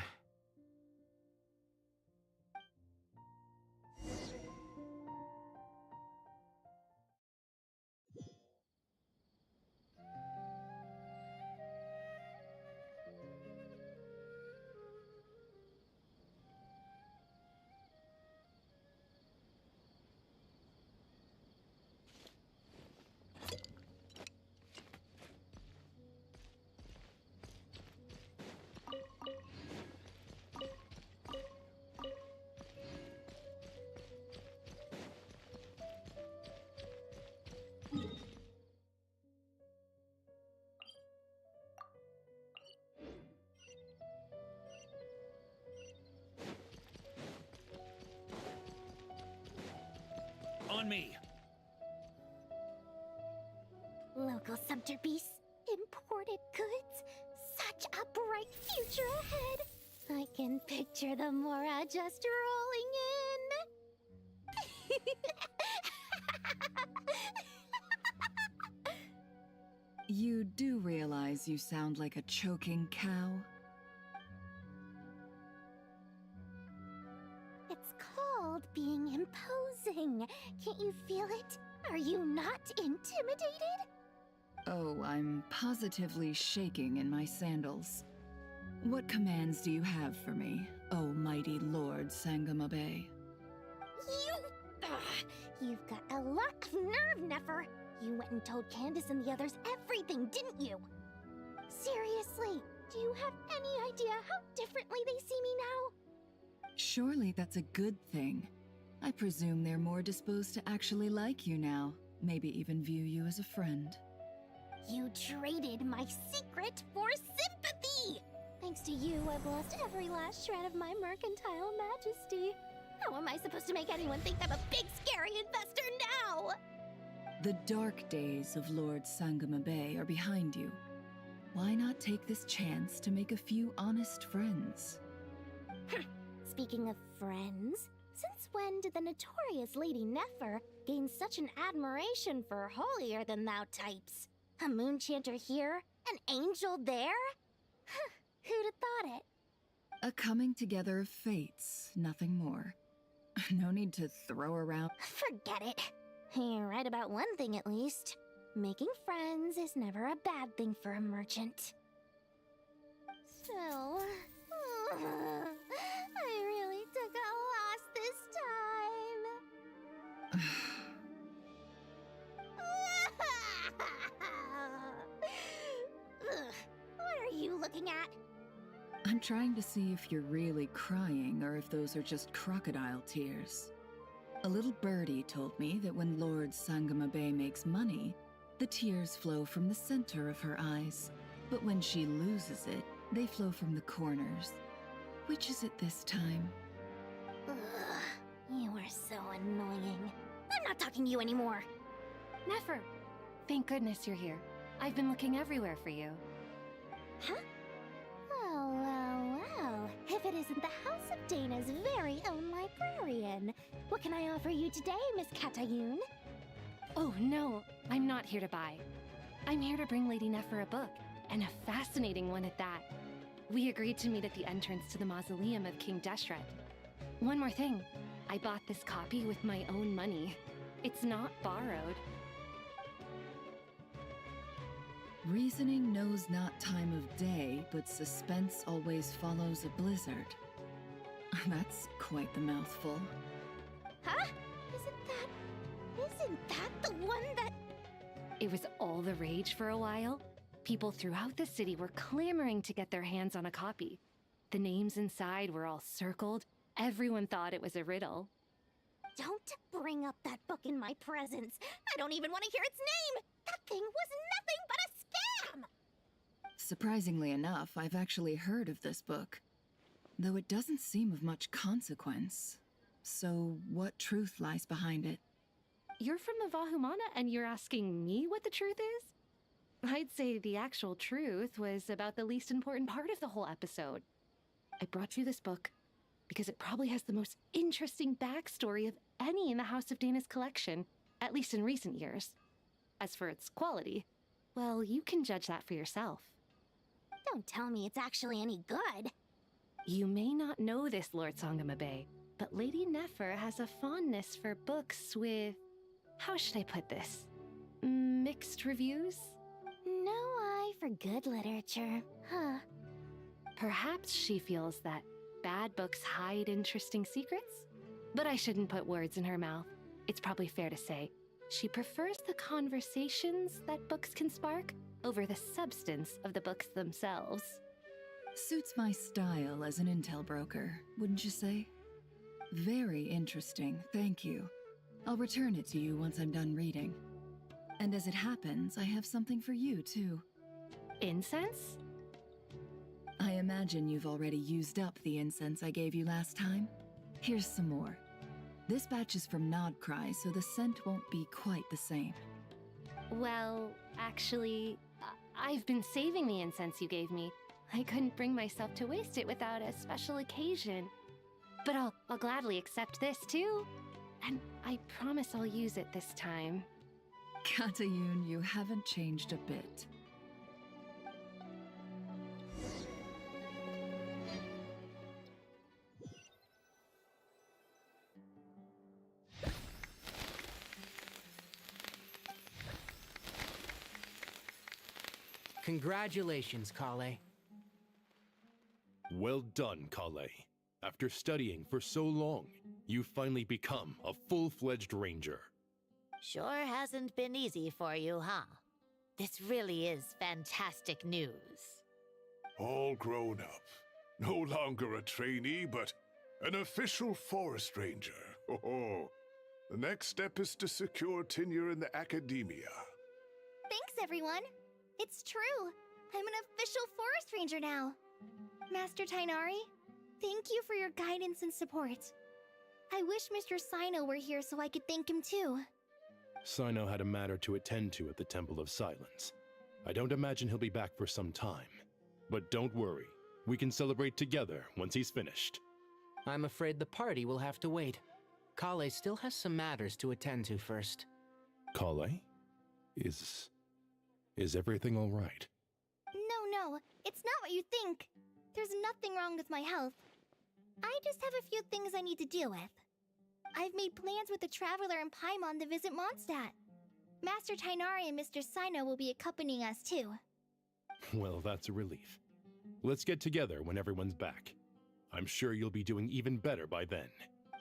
On me! Local subterbeasts, imported goods, such a bright future ahead. I can picture the Mora just rolling in. You do realize you sound like a choking cow? It's called being imposing. Can't you feel it? Are you not intimidated? Oh, I'm positively shaking in my sandals. What commands do you have for me, oh mighty Lord Sangamabe? You've got a lot of nerve, Nefer. You went and told Candace and the others everything, didn't you? Seriously, do you have any idea how differently they see me now? Surely that's a good thing. I presume they're more disposed to actually like you now, maybe even view you as a friend. You traded my secret for sympathy! Thanks to you, I've lost every last shred of my mercantile majesty. How am I supposed to make anyone think I'm a big, scary investor now? The dark days of Lord Sangamabe are behind you. Why not take this chance to make a few honest friends? Speaking of friends, since when did the notorious Lady Nefer gain such an admiration for holier-than-thou types? A moonchanter here? An angel there? Who'd have thought it? A coming together of fates, nothing more. No need to throw around. Forget it. You're right about one thing at least. Making friends is never a bad thing for a merchant. So, I really took a loss this time. What are you looking at? I'm trying to see if you're really crying or if those are just crocodile tears. A little birdie told me that when Lord Sangamabe makes money, the tears flow from the center of her eyes, but when she loses it, they flow from the corners. Which is it this time? You are so annoying. I'm not talking to you anymore. Nefer, thank goodness you're here. I've been looking everywhere for you. Huh? Well. If it isn't the House of Dana's very own librarian. What can I offer you today, Miss Katayun? Oh no, I'm not here to buy. I'm here to bring Lady Nefer a book, and a fascinating one at that. We agreed to meet at the entrance to the mausoleum of King Deshret. One more thing, I bought this copy with my own money. It's not borrowed. Reasoning knows not time of day, but suspense always follows a blizzard. That's quite the mouthful. Huh? Isn't that the one that... It was all the rage for a while. People throughout the city were clamoring to get their hands on a copy. The names inside were all circled. Everyone thought it was a riddle. Don't bring up that book in my presence. I don't even want to hear its name. That thing was nothing but a scam. Surprisingly enough, I've actually heard of this book, though it doesn't seem of much consequence. So, what truth lies behind it? You're from the Vahumana and you're asking me what the truth is? I'd say the actual truth was about the least important part of the whole episode. I brought you this book because it probably has the most interesting backstory of any in the House of Dana's collection, at least in recent years. As for its quality, well, you can judge that for yourself. Don't tell me it's actually any good. You may not know this, Lord Sangamabe, but Lady Nefer has a fondness for books with... how should I put this? Mixed reviews? No eye for good literature, huh? Perhaps she feels that bad books hide interesting secrets? But I shouldn't put words in her mouth. It's probably fair to say she prefers the conversations that books can spark over the substance of the books themselves. Suits my style as an intel broker, wouldn't you say? Very interesting, thank you. I'll return it to you once I'm done reading. And as it happens, I have something for you, too. Incense? I imagine you've already used up the incense I gave you last time. Here's some more. This batch is from Nodcry, so the scent won't be quite the same. Well, actually, I've been saving the incense you gave me. I couldn't bring myself to waste it without a special occasion. But I'll gladly accept this, too. And I promise I'll use it this time. Katayun, you haven't changed a bit. Congratulations, Kale. Well done, Kale. After studying for so long, you've finally become a full-fledged ranger. Sure hasn't been easy for you, huh? This really is fantastic news. All grown up. No longer a trainee, but an official forest ranger. Oh, the next step is to secure tenure in the academia. Thanks, everyone. It's true. I'm an official forest ranger now. Master Tainari, thank you for your guidance and support. I wish Mr. Sino were here so I could thank him too. Sino had a matter to attend to at the Temple of Silence. I don't imagine he'll be back for some time. But don't worry, we can celebrate together once he's finished. I'm afraid the party will have to wait. Kale still has some matters to attend to first. Kale? Is everything all right? No, it's not what you think. There's nothing wrong with my health. I just have a few things I need to deal with. I've made plans with the Traveler and Paimon to visit Mondstadt. Master Tainari and Mr. Sino will be accompanying us too. Well, that's a relief. Let's get together when everyone's back. I'm sure you'll be doing even better by then.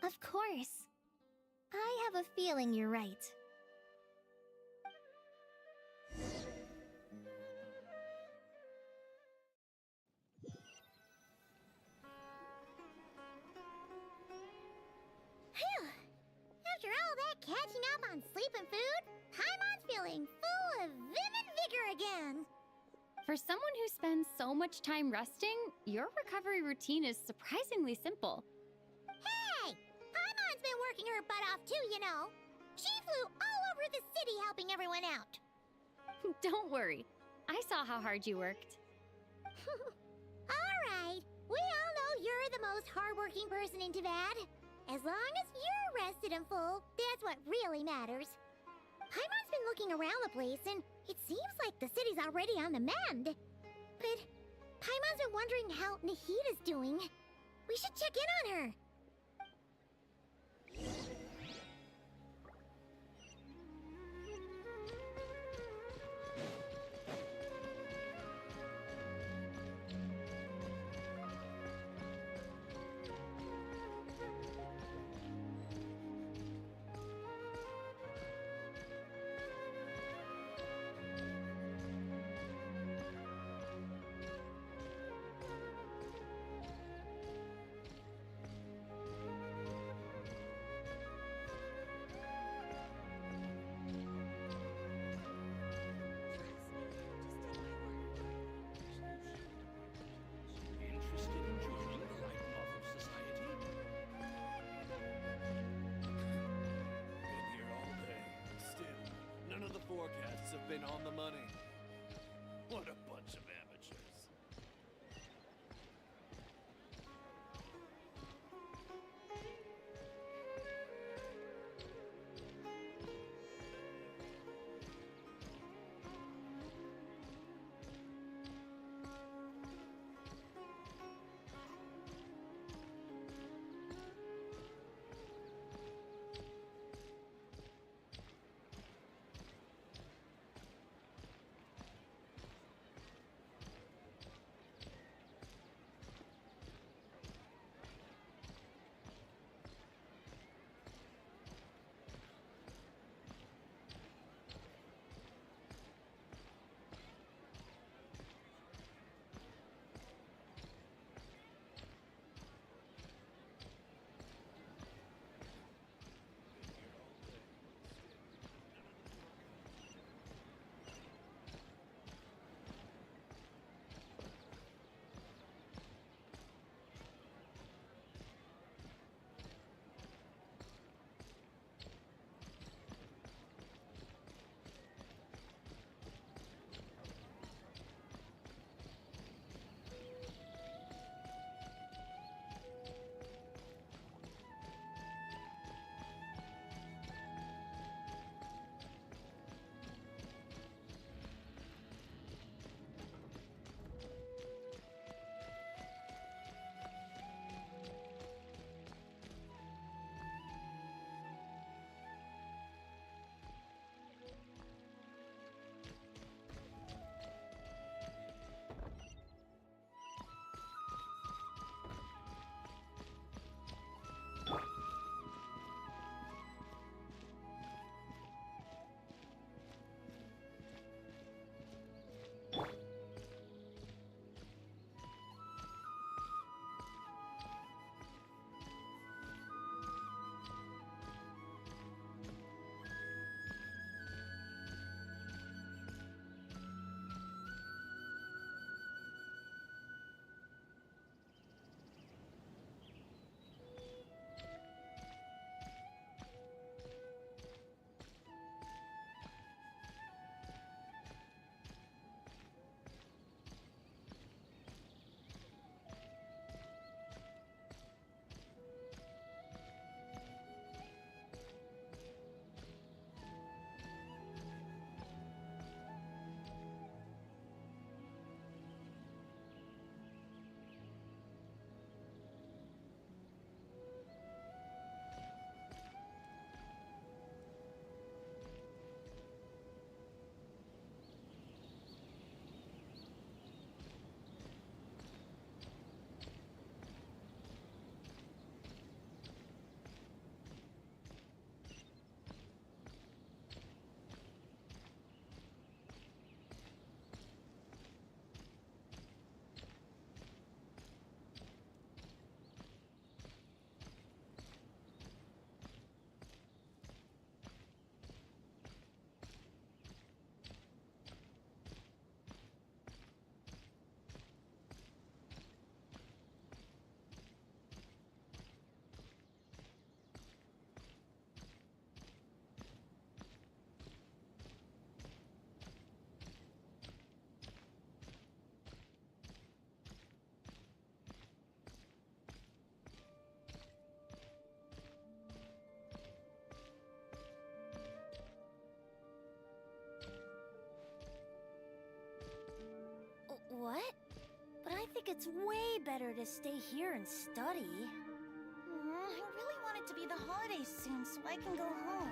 Of course. I have a feeling you're right. Phew! After all that catching up on sleep and food, Paimon's feeling full of vim and vigor again. For someone who spends so much time resting, your recovery routine is surprisingly simple. Hey! Paimon's been working her butt off too, you know. She flew all over the city helping everyone out. Don't worry. I saw how hard you worked. Alright, we all know you're the most hardworking person in Tavad. As long as you're rested and full, that's what really matters. Paimon's been looking around the place, and it seems like the city's already on the mend. But Paimon's been wondering how Nahita's doing. We should check in on her. Forecasts have been on the money. What a bunch of amateurs. It's way better to stay here and study. I really want it to be the holidays soon so I can go home.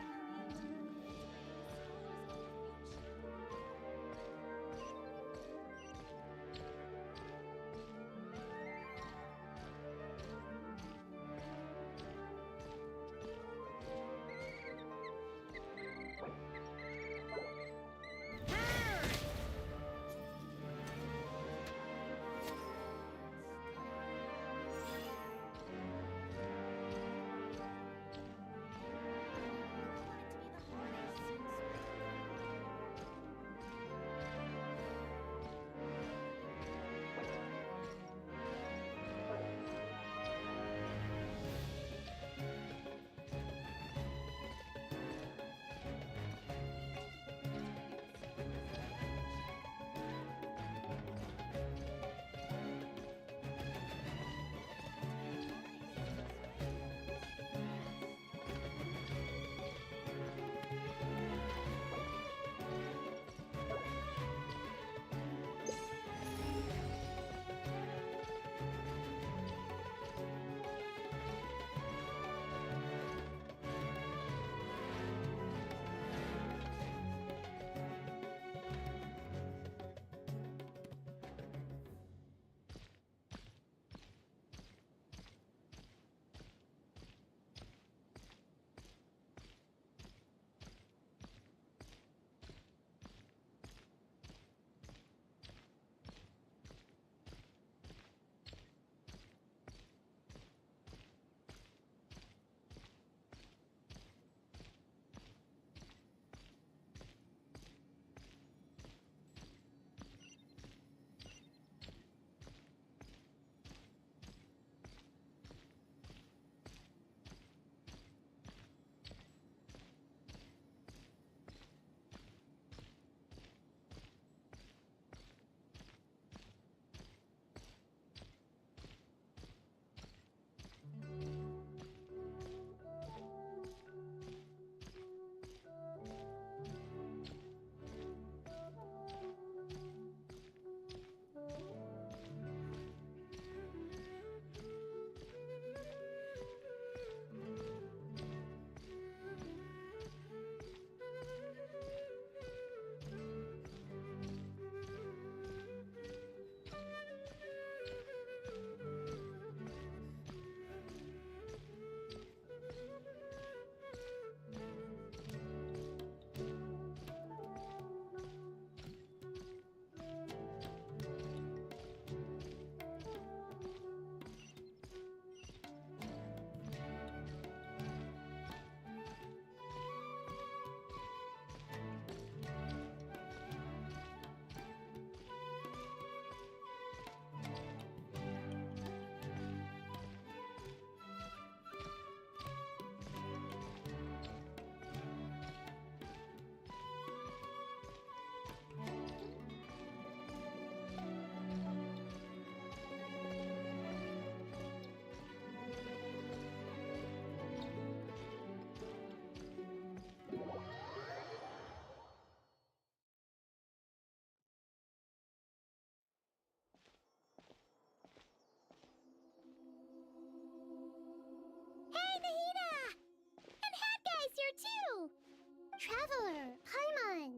Traveler, Paimon!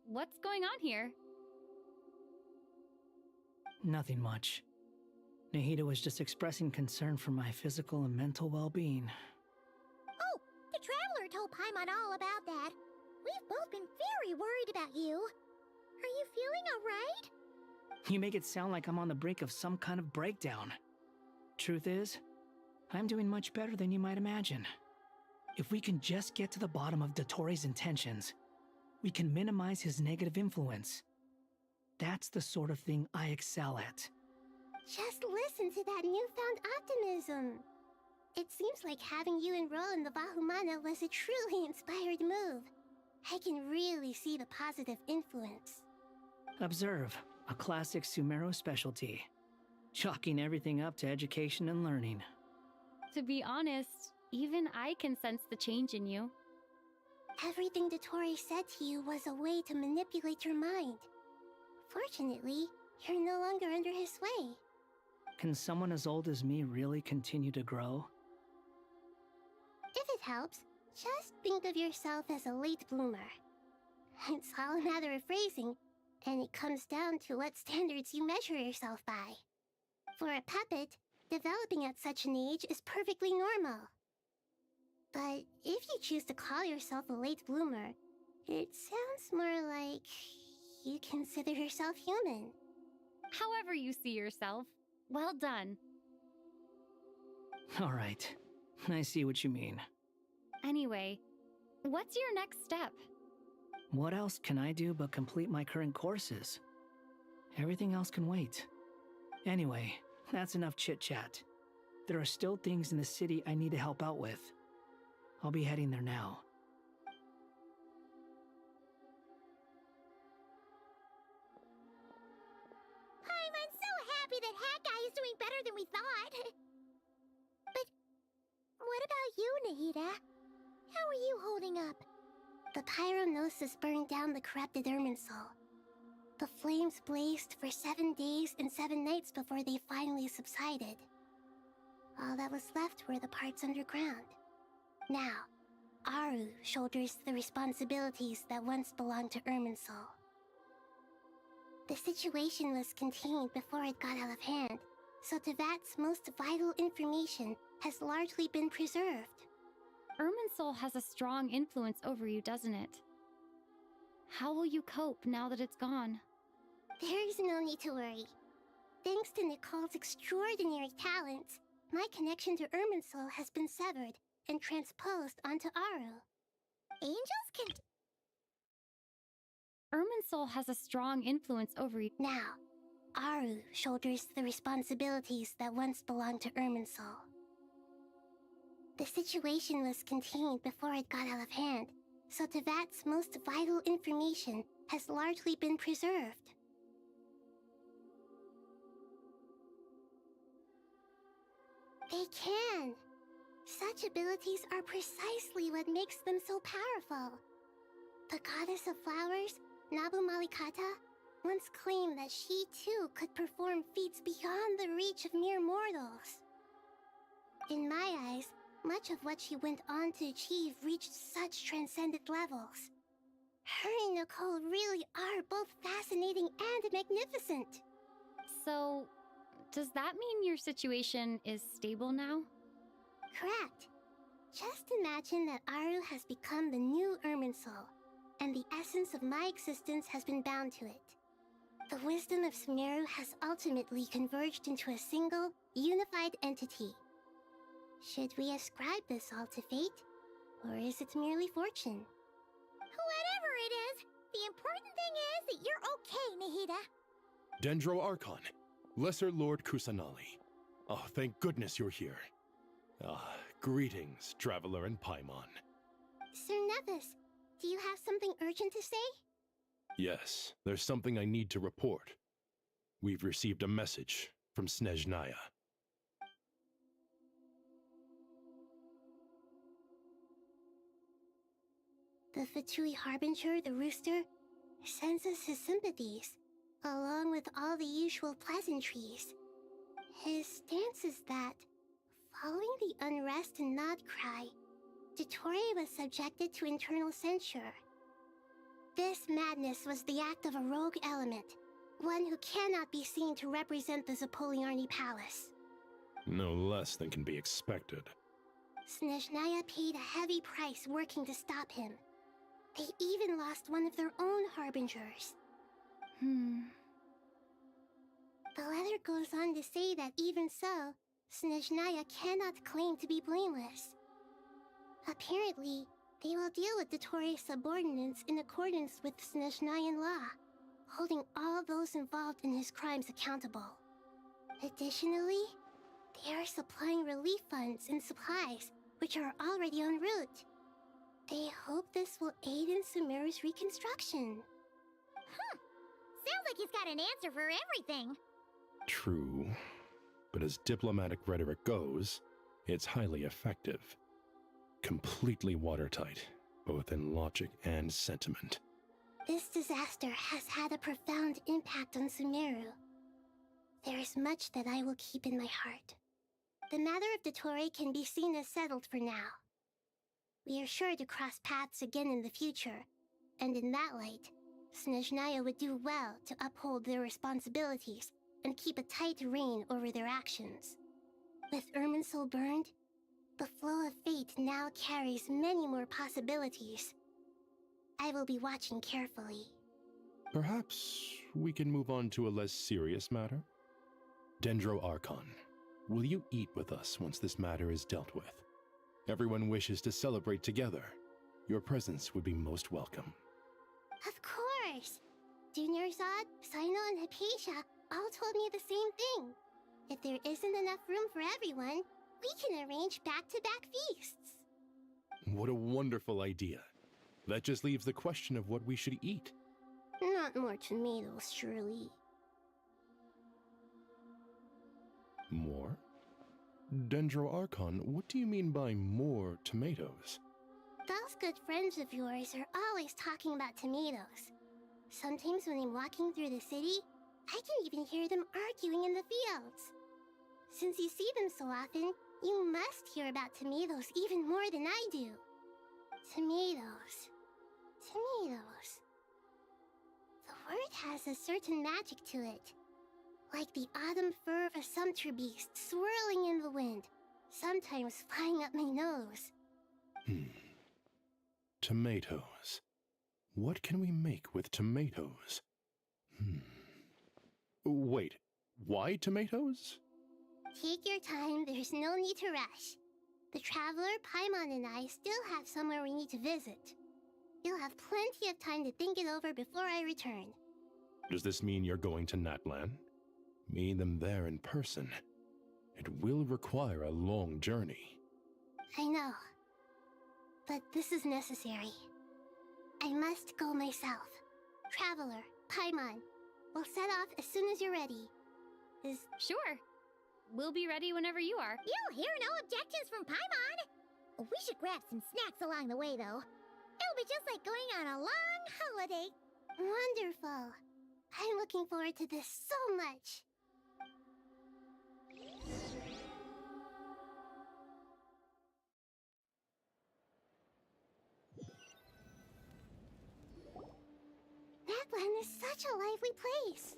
What's going on here? Nothing much. Nahida was just expressing concern for my physical and mental well-being. Oh, the Traveler told Paimon all about that. We've both been very worried about you. Are you feeling alright? You make it sound like I'm on the brink of some kind of breakdown. Truth is, I'm doing much better than you might imagine. If we can just get to the bottom of Dottoro's intentions, we can minimize his negative influence. That's the sort of thing I excel at. Just listen to that newfound optimism. It seems like having you enroll in the Vahumana was a truly inspired move. I can really see the positive influence. Observe, a classic Sumero specialty. Chalking everything up to education and learning. To be honest, even I can sense the change in you. Everything Dottori said to you was a way to manipulate your mind. Fortunately, You're no longer under his sway. Can someone as old as me really continue to grow? If it helps, just think of yourself as a late bloomer. It's all a matter of phrasing, and it comes down to what standards you measure yourself by. For a puppet, developing at such an age is perfectly normal. But if you choose to call yourself a late bloomer, it sounds more like you consider yourself human. However you see yourself. Well done. All right, I see what you mean. Anyway, what's your next step? What else can I do but complete my current courses? Everything else can wait. Anyway, that's enough chit-chat. There are still things in the city I need to help out with. I'll be heading there now. I'm so happy that Hat Guy is doing better than we thought. But what about you, Nahida? How are you holding up? The pyronosis burned down the corrupted Irminsul. The flames blazed for 7 days and 7 nights before they finally subsided. All that was left were the parts underground. Now, Aru shoulders the responsibilities that once belonged to Irminsul. The situation was contained before it got out of hand, so Tevat's most vital information has largely been preserved. Irminsul has a strong influence over you, doesn't it? How will you cope now that it's gone? There's no need to worry. Thanks to Nicole's extraordinary talents, my connection to Irminsul has been severed and transposed onto Aru. Angels can... Irminsul has a strong influence over you. Now, Aru shoulders the responsibilities that once belonged to Irminsul. The situation was contained before it got out of hand, so Tevat's most vital information has largely been preserved. They can. Such abilities are precisely what makes them so powerful. The goddess of flowers, Nabu Malikata, once claimed that she too could perform feats beyond the reach of mere mortals. In my eyes, much of what she went on to achieve reached such transcendent levels. Her and Nicole really are both fascinating and magnificent. So, does that mean your situation is stable now? Correct. Just imagine that Aru has become the new Irminsul, and the essence of my existence has been bound to it. The wisdom of Sumeru has ultimately converged into a single, unified entity. Should we ascribe this all to fate, or is it merely fortune? Whatever it is, the important thing is that you're okay, Nahida. Dendro Archon, Lesser Lord Kusanali. Oh, thank goodness you're here. Greetings, Traveler in Paimon. Sir Nevis, do you have something urgent to say? Yes, there's something I need to report. We've received a message from Snezhnaya. The Fatui Harbinger, the Rooster, sends us his sympathies, along with all the usual pleasantries. His stance is that, following the unrest and Nod Cry, Dottore was subjected to internal censure. This madness was the act of a rogue element, one who cannot be seen to represent the Zapoliarni Palace. No less than can be expected. Snezhnaya paid a heavy price working to stop him. They even lost one of their own Harbingers. The letter goes on to say that even so, Snezhnaya cannot claim to be blameless. Apparently, they will deal with Dottore's subordinates in accordance with Snezhnayan law, holding all those involved in his crimes accountable. Additionally, they are supplying relief funds and supplies, which are already en route. They hope this will aid in Sumeru's reconstruction. Sounds like he's got an answer for everything. True, but as diplomatic rhetoric goes, it's highly effective. Completely watertight, both in logic and sentiment. This disaster has had a profound impact on Sumeru, there is much that I will keep in my heart. The matter of Dottore can be seen as settled for now. We are sure to cross paths again in the future, and in that light, Snezhnaya would do well to uphold their responsibilities and keep a tight rein over their actions. With Irminsul burned, the flow of fate now carries many more possibilities. I will be watching carefully. Perhaps we can move on to a less serious matter? Dendro Archon, will you eat with us once this matter is dealt with? Everyone wishes to celebrate together. Your presence would be most welcome. Of course! Junior Zod, Sino, and Hypatia all told me the same thing. If there isn't enough room for everyone, we can arrange back-to-back feasts. What a wonderful idea. That just leaves the question of what we should eat. Not more tomatoes, surely. More? Dendro Archon, what do you mean by more tomatoes? Those good friends of yours are always talking about tomatoes. Sometimes when I'm walking through the city, I can even hear them arguing in the fields. Since you see them so often, you must hear about tomatoes even more than I do. Tomatoes. Tomatoes. The word has a certain magic to it. Like the autumn fur of a sumpter beast swirling in the wind, sometimes flying up my nose. Tomatoes. What can we make with tomatoes? Wait, why tomatoes? Take your time, there's no need to rush. The Traveler, Paimon, and I still have somewhere we need to visit. You'll have plenty of time to think it over before I return. Does this mean you're going to Natlan? Meet them there in person. It will require a long journey. I know. But this is necessary. I must go myself. Traveler, Paimon, we'll set off as soon as you're ready. Sure. We'll be ready whenever you are. You'll hear no objections from Paimon. We should grab some snacks along the way, though. It'll be just like going on a long holiday. Wonderful. I'm looking forward to this so much. Natlan is such a lively place.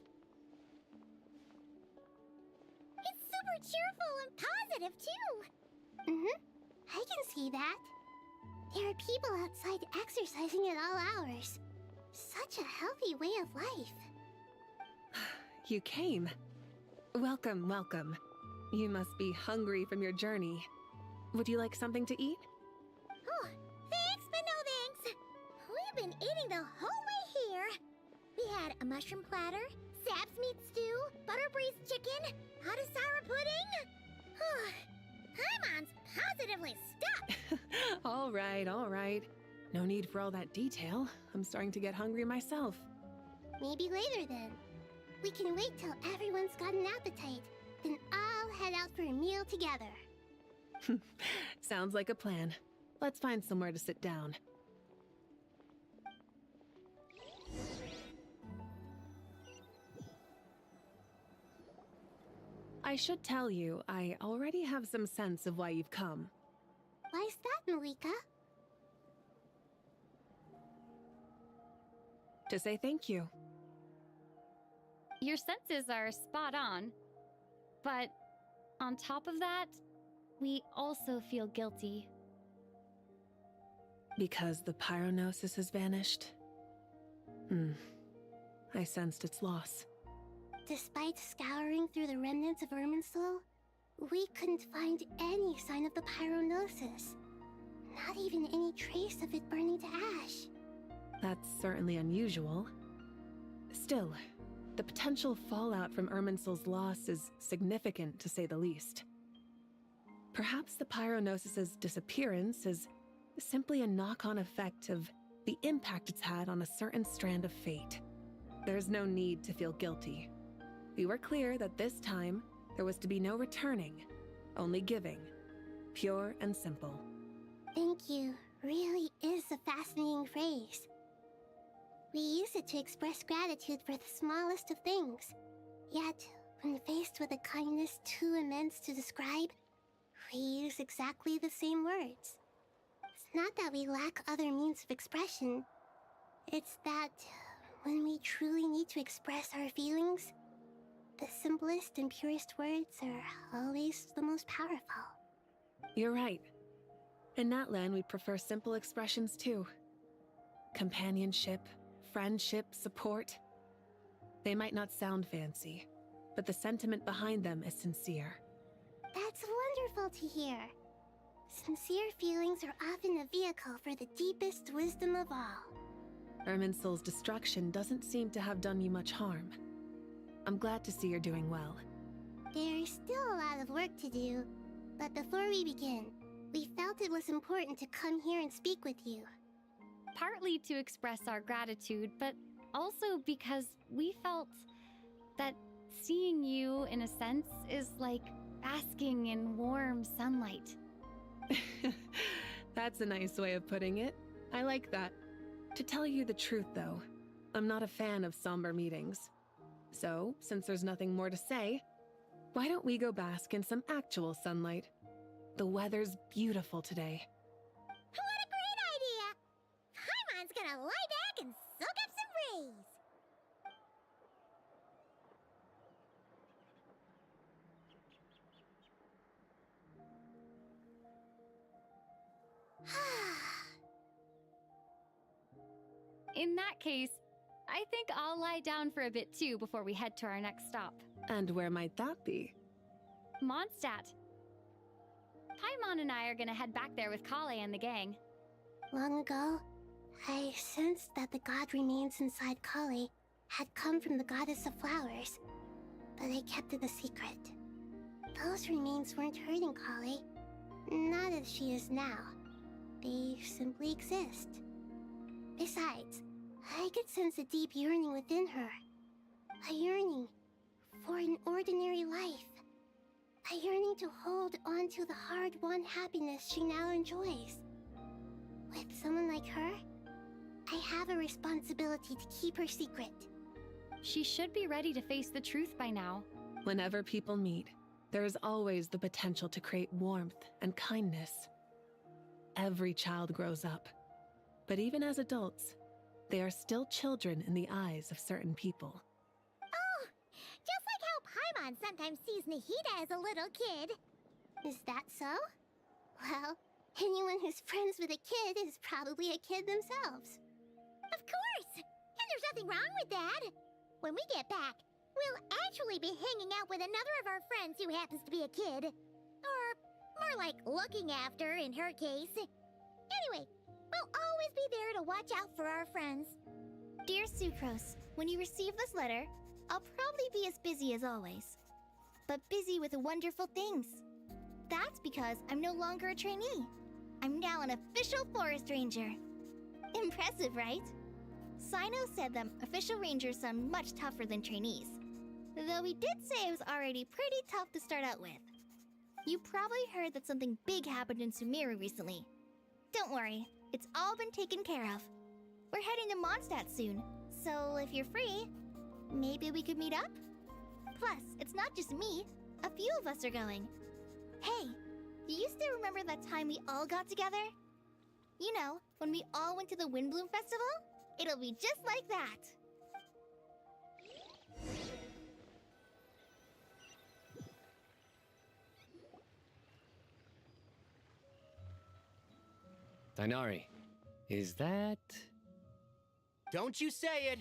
It's super cheerful and positive, too. I can see that. There are people outside exercising at all hours. Such a healthy way of life. You came. Welcome, welcome. You must be hungry from your journey. Would you like something to eat? Oh, thanks, but no thanks. We've been eating the whole way here. We had a mushroom platter, Sap's meat stew, butter braised chicken, hot sour pudding. Paimon's positively stuffed. All right. No need for all that detail. I'm starting to get hungry myself. Maybe later then. We can wait till everyone's got an appetite, then I'll head out for a meal together. Sounds like a plan. Let's find somewhere to sit down. I should tell you, I already have some sense of why you've come. Why's that, Malika? To say thank you. Your senses are spot on. But on top of that, we also feel guilty. Because the pyronosis has vanished? I sensed its loss. Despite scouring through the remnants of Irminsul, we couldn't find any sign of the pyronosis. Not even any trace of it burning to ash. That's certainly unusual. Still, the potential fallout from Irminsul's loss is significant, to say the least. Perhaps the pyronosis's disappearance is simply a knock-on effect of the impact it's had on a certain strand of fate. There's no need to feel guilty. We were clear that this time, there was to be no returning, only giving. Pure and simple. Thank you really is a fascinating phrase. We use it to express gratitude for the smallest of things. Yet, When faced with a kindness too immense to describe, we use exactly the same words. It's not that we lack other means of expression. It's that when we truly need to express our feelings, the simplest and purest words are always the most powerful. You're right. In that land, we prefer simple expressions too. Companionship, friendship, support. They might not sound fancy, but the sentiment behind them is sincere. That's wonderful to hear. Sincere feelings are often a vehicle for the deepest wisdom of all. Irminsul's destruction doesn't seem to have done you much harm. I'm glad to see you're doing well. There's still a lot of work to do, but before we begin, we felt it was important to come here and speak with you. Partly to express our gratitude, but also because we felt that seeing you, in a sense, is like basking in warm sunlight. That's a nice way of putting it. I like that. To tell you the truth, though, I'm not a fan of somber meetings. So, since there's nothing more to say, why don't we go bask in some actual sunlight? The weather's beautiful today. What a great idea! Paimon's gonna lie back and soak up some rays. In that case, I think I'll lie down for a bit too before we head to our next stop. And where might that be? Mondstadt. Paimon and I are gonna head back there with Kale and the gang. Long ago, I sensed that the god remains inside Kale had come from the goddess of flowers, but I kept it a secret. Those remains weren't hurting Kale, not as she is now. They simply exist. Besides, I could sense a deep yearning within her. A yearning for an ordinary life. A yearning to hold on to the hard-won happiness she now enjoys. With someone like her, I have a responsibility to keep her secret. She should be ready to face the truth by now. Whenever people meet, there is always the potential to create warmth and kindness. Every child grows up, but even as adults, they are still children in the eyes of certain people. Oh, just like how Paimon sometimes sees Nahida as a little kid. Is that so? Well, anyone who's friends with a kid is probably a kid themselves. Of course! And there's nothing wrong with that. When we get back, we'll actually be hanging out with another of our friends who happens to be a kid. Or more like looking after, in her case. Anyway, we'll always be there to watch out for our friends. Dear Sucrose, when you receive this letter, I'll probably be as busy as always. But busy with wonderful things. That's because I'm no longer a trainee. I'm now an official forest ranger. Impressive, right? Sino said them official rangers sound much tougher than trainees. Though he did say it was already pretty tough to start out with. You probably heard that something big happened in Sumeru recently. Don't worry, it's all been taken care of. We're heading to Mondstadt soon, so if you're free, maybe we could meet up? Plus, it's not just me. A few of us are going. Hey, do you still remember that time we all got together? You know, when we all went to the Windbloom Festival? It'll be just like that. Dainari, is that... Don't you say it!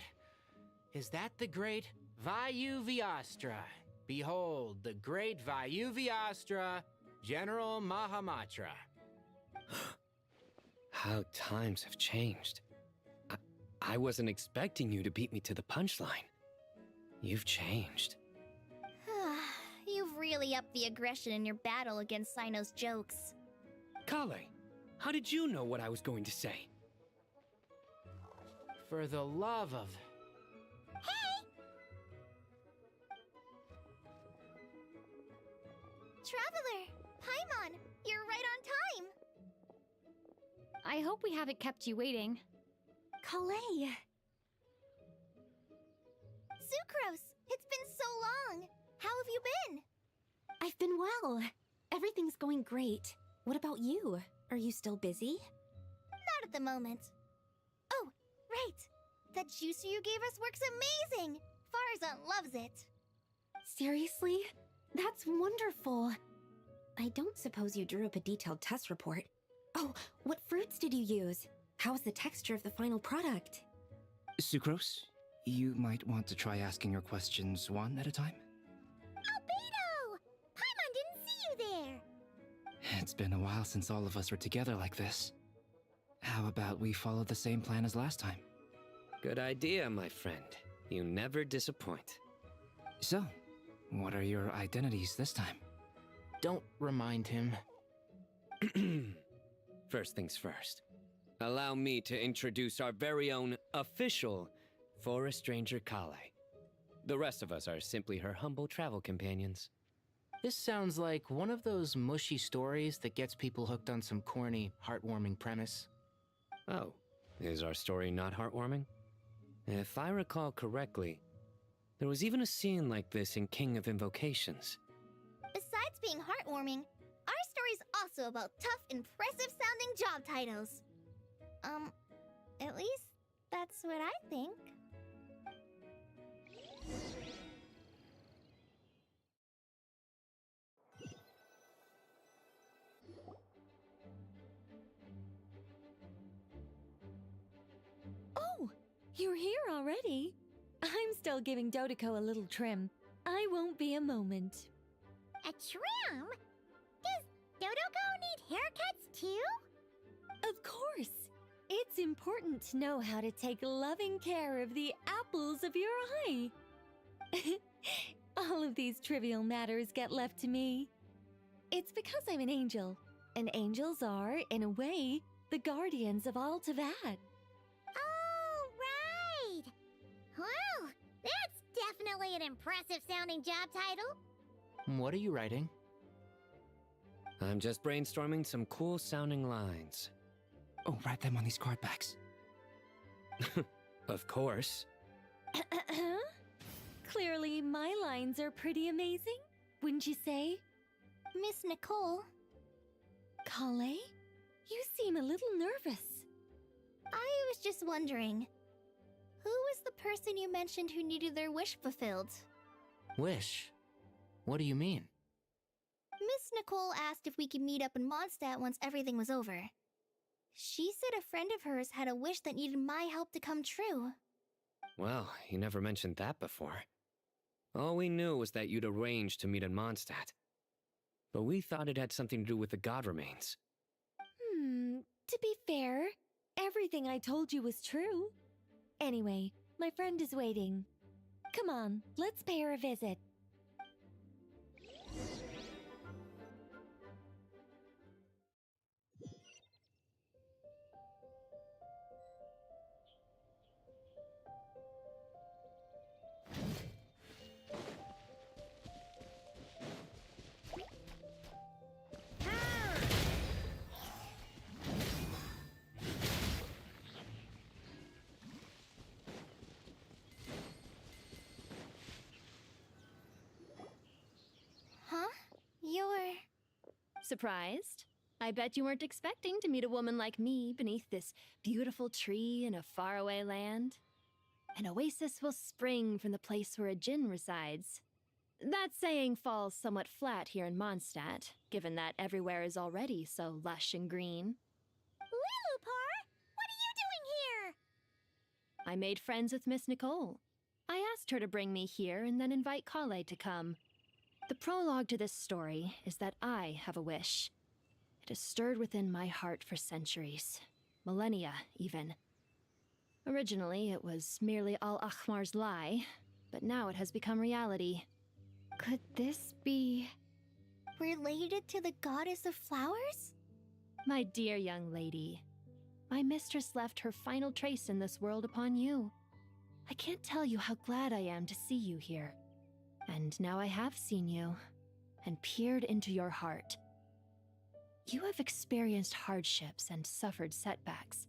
Is that the great Vayu Vyastra? Behold, the great Vayu Vyastra, General Mahamatra. How times have changed. I wasn't expecting you to beat me to the punchline. You've changed. You've really upped the aggression in your battle against Sino's jokes. Kale, how did you know what I was going to say? For the love of... Hey! Traveler! Paimon! You're right on time! I hope we haven't kept you waiting. Kale! Sucrose! It's been so long! How have you been? I've been well. Everything's going great. What about you? Are you still busy? Not at the moment. Oh, right. That juicer you gave us works amazing. Farzan loves it. Seriously? That's wonderful. I don't suppose you drew up a detailed test report. Oh, what fruits did you use? How's the texture of the final product? Sucrose, you might want to try asking your questions one at a time. Albedo! Paimon didn't see you there! It's been a while since all of us were together like this. How about we follow the same plan as last time? Good idea, my friend. You never disappoint. So, what are your identities this time? Don't remind him. First things first. Allow me to introduce our very own official Forest Ranger Kale. The rest of us are simply her humble travel companions. This sounds like one of those mushy stories that gets people hooked on some corny, heartwarming premise. Oh, is our story not heartwarming? If I recall correctly, there was even a scene like this in King of Invocations. Besides being heartwarming, our story's also about tough, impressive-sounding job titles. At least that's what I think. Oh, you're here already? I'm still giving Dodeko a little trim. I won't be a moment. A trim? Does Dodoko need haircuts too? Of course. It's important to know how to take loving care of the apples of your eye. All of these trivial matters get left to me. It's because I'm an angel, and angels are, in a way, the guardians of all Tavad. Oh, right! Wow, that's definitely an impressive-sounding job title. What are you writing? I'm just brainstorming some cool-sounding lines. Oh, write them on these card backs. Of course. Clearly, my lines are pretty amazing, wouldn't you say? Miss Nicole. Kale? You seem a little nervous. I was just wondering, who was the person you mentioned who needed their wish fulfilled? Wish? What do you mean? Miss Nicole asked if we could meet up in Mondstadt once everything was over. She said a friend of hers had a wish that needed my help to come true. Well, you never mentioned that before. All we knew was that you'd arranged to meet in Mondstadt. But we thought it had something to do with the god remains. To be fair, everything I told you was true. Anyway, my friend is waiting. Come on, let's pay her a visit. Huh? You're... Surprised? I bet you weren't expecting to meet a woman like me beneath this beautiful tree in a faraway land. An oasis will spring from the place where a djinn resides. That saying falls somewhat flat here in Mondstadt, given that everywhere is already so lush and green. Lilupar, what are you doing here? I made friends with Miss Nicole. I asked her to bring me here and then invite Kale to come. The prologue to this story is that I have a wish. It has stirred within my heart for centuries, millennia even. Originally, it was merely Al-Akhmar's lie, but now it has become reality. Could this be... related to the goddess of flowers? My dear young lady, my mistress left her final trace in this world upon you. I can't tell you how glad I am to see you here. And now I have seen you, and peered into your heart. You have experienced hardships and suffered setbacks.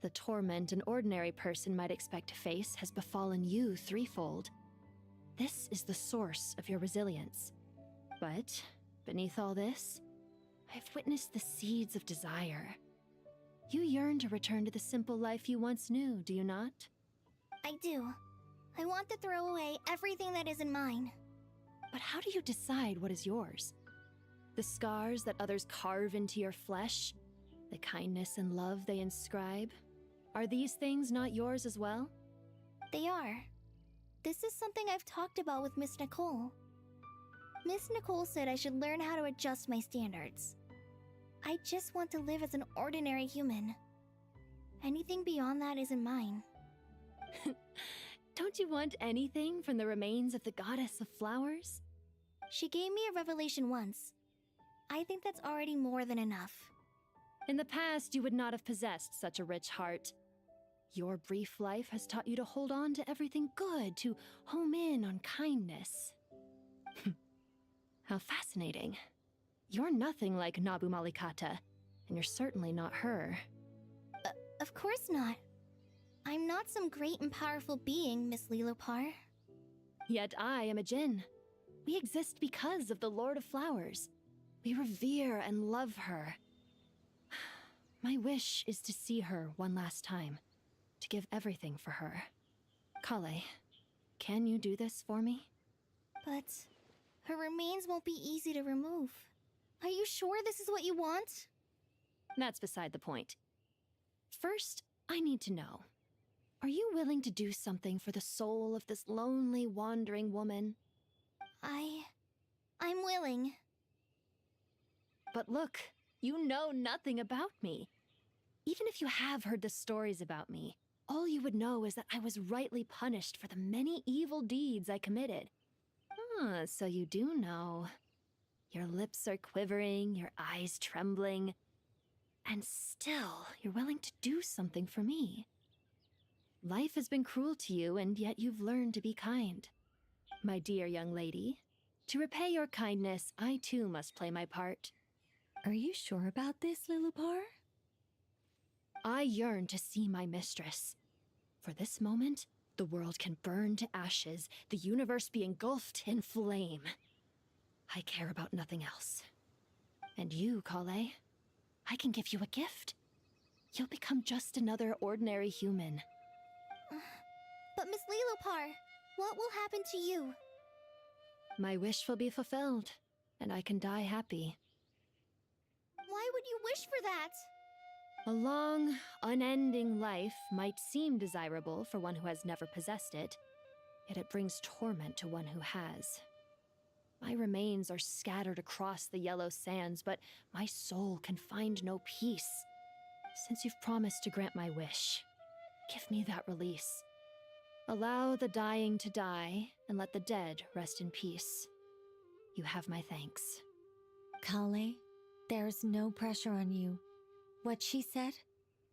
The torment an ordinary person might expect to face has befallen you threefold. This is the source of your resilience. But beneath all this, I've witnessed the seeds of desire. You yearn to return to the simple life you once knew, do you not? I do. I want to throw away everything that isn't mine. But how do you decide what is yours? The scars that others carve into your flesh? The kindness and love they inscribe? Are these things not yours as well? They are. This is something I've talked about with Miss Nicole. Miss Nicole said I should learn how to adjust my standards. I just want to live as an ordinary human. Anything beyond that isn't mine. Don't you want anything from the remains of the goddess of flowers? She gave me a revelation once. I think that's already more than enough. In the past, you would not have possessed such a rich heart. Your brief life has taught you to hold on to everything good, to home in on kindness. How fascinating. You're nothing like Nabu Malikata, and you're certainly not her. Of course not. I'm not some great and powerful being, Miss Lilopar. Yet I am a Djinn. We exist because of the Lord of Flowers. We revere and love her. My wish is to see her one last time, to give everything for her. Kale, can you do this for me? But her remains won't be easy to remove. Are you sure this is what you want? That's beside the point. First, I need to know. Are you willing to do something for the soul of this lonely, wandering woman? I'm willing. But look, you know nothing about me. Even if you have heard the stories about me, all you would know is that I was rightly punished for the many evil deeds I committed. Ah, so you do know. Your lips are quivering, your eyes trembling, and still you're willing to do something for me. Life has been cruel to you, and yet you've learned to be kind. My dear young lady, to repay your kindness, I too must play my part. Are you sure about this, Lilopar? I yearn to see my mistress. For this moment, the world can burn to ashes, the universe be engulfed in flame. I care about nothing else. And you, Kale, I can give you a gift. You'll become just another ordinary human. But Miss Lilopar, what will happen to you? My wish will be fulfilled, and I can die happy. Why would you wish for that? A long, unending life might seem desirable for one who has never possessed it, yet it brings torment to one who has. My remains are scattered across the yellow sands, but my soul can find no peace. Since you've promised to grant my wish, give me that release. Allow the dying to die, and let the dead rest in peace. You have my thanks. Kale, there's no pressure on you. What she said,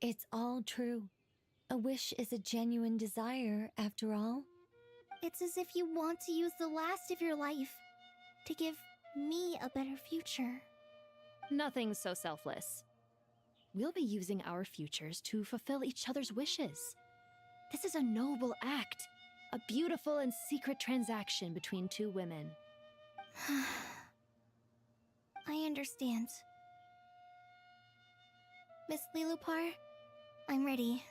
it's all true. A wish is a genuine desire, after all. It's as if you want to use the last of your life to give me a better future. Nothing so selfless. We'll be using our futures to fulfill each other's wishes. This is a noble act, a beautiful and secret transaction between two women. I understand. Miss Lilopar, I'm ready.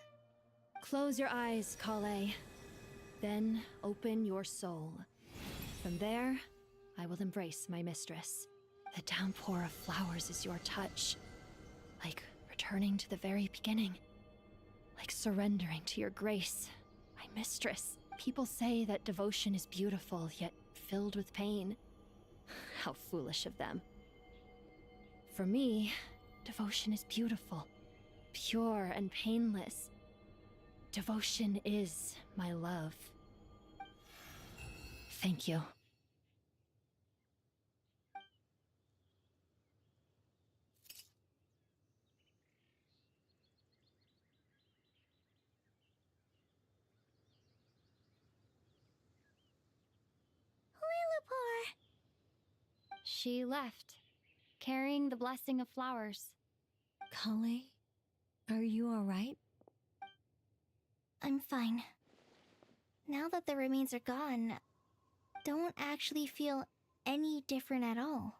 Close your eyes, Kale. Then open your soul. From there, I will embrace my mistress. The downpour of flowers is your touch. Like returning to the very beginning. Like surrendering to your grace. My mistress. People say that devotion is beautiful, yet filled with pain. How foolish of them. For me, devotion is beautiful, pure and painless. Devotion is my love. Thank you. Lilopar! She left, carrying the blessing of flowers. Kale, are you alright? I'm fine. Now that the remains are gone, don't actually feel any different at all.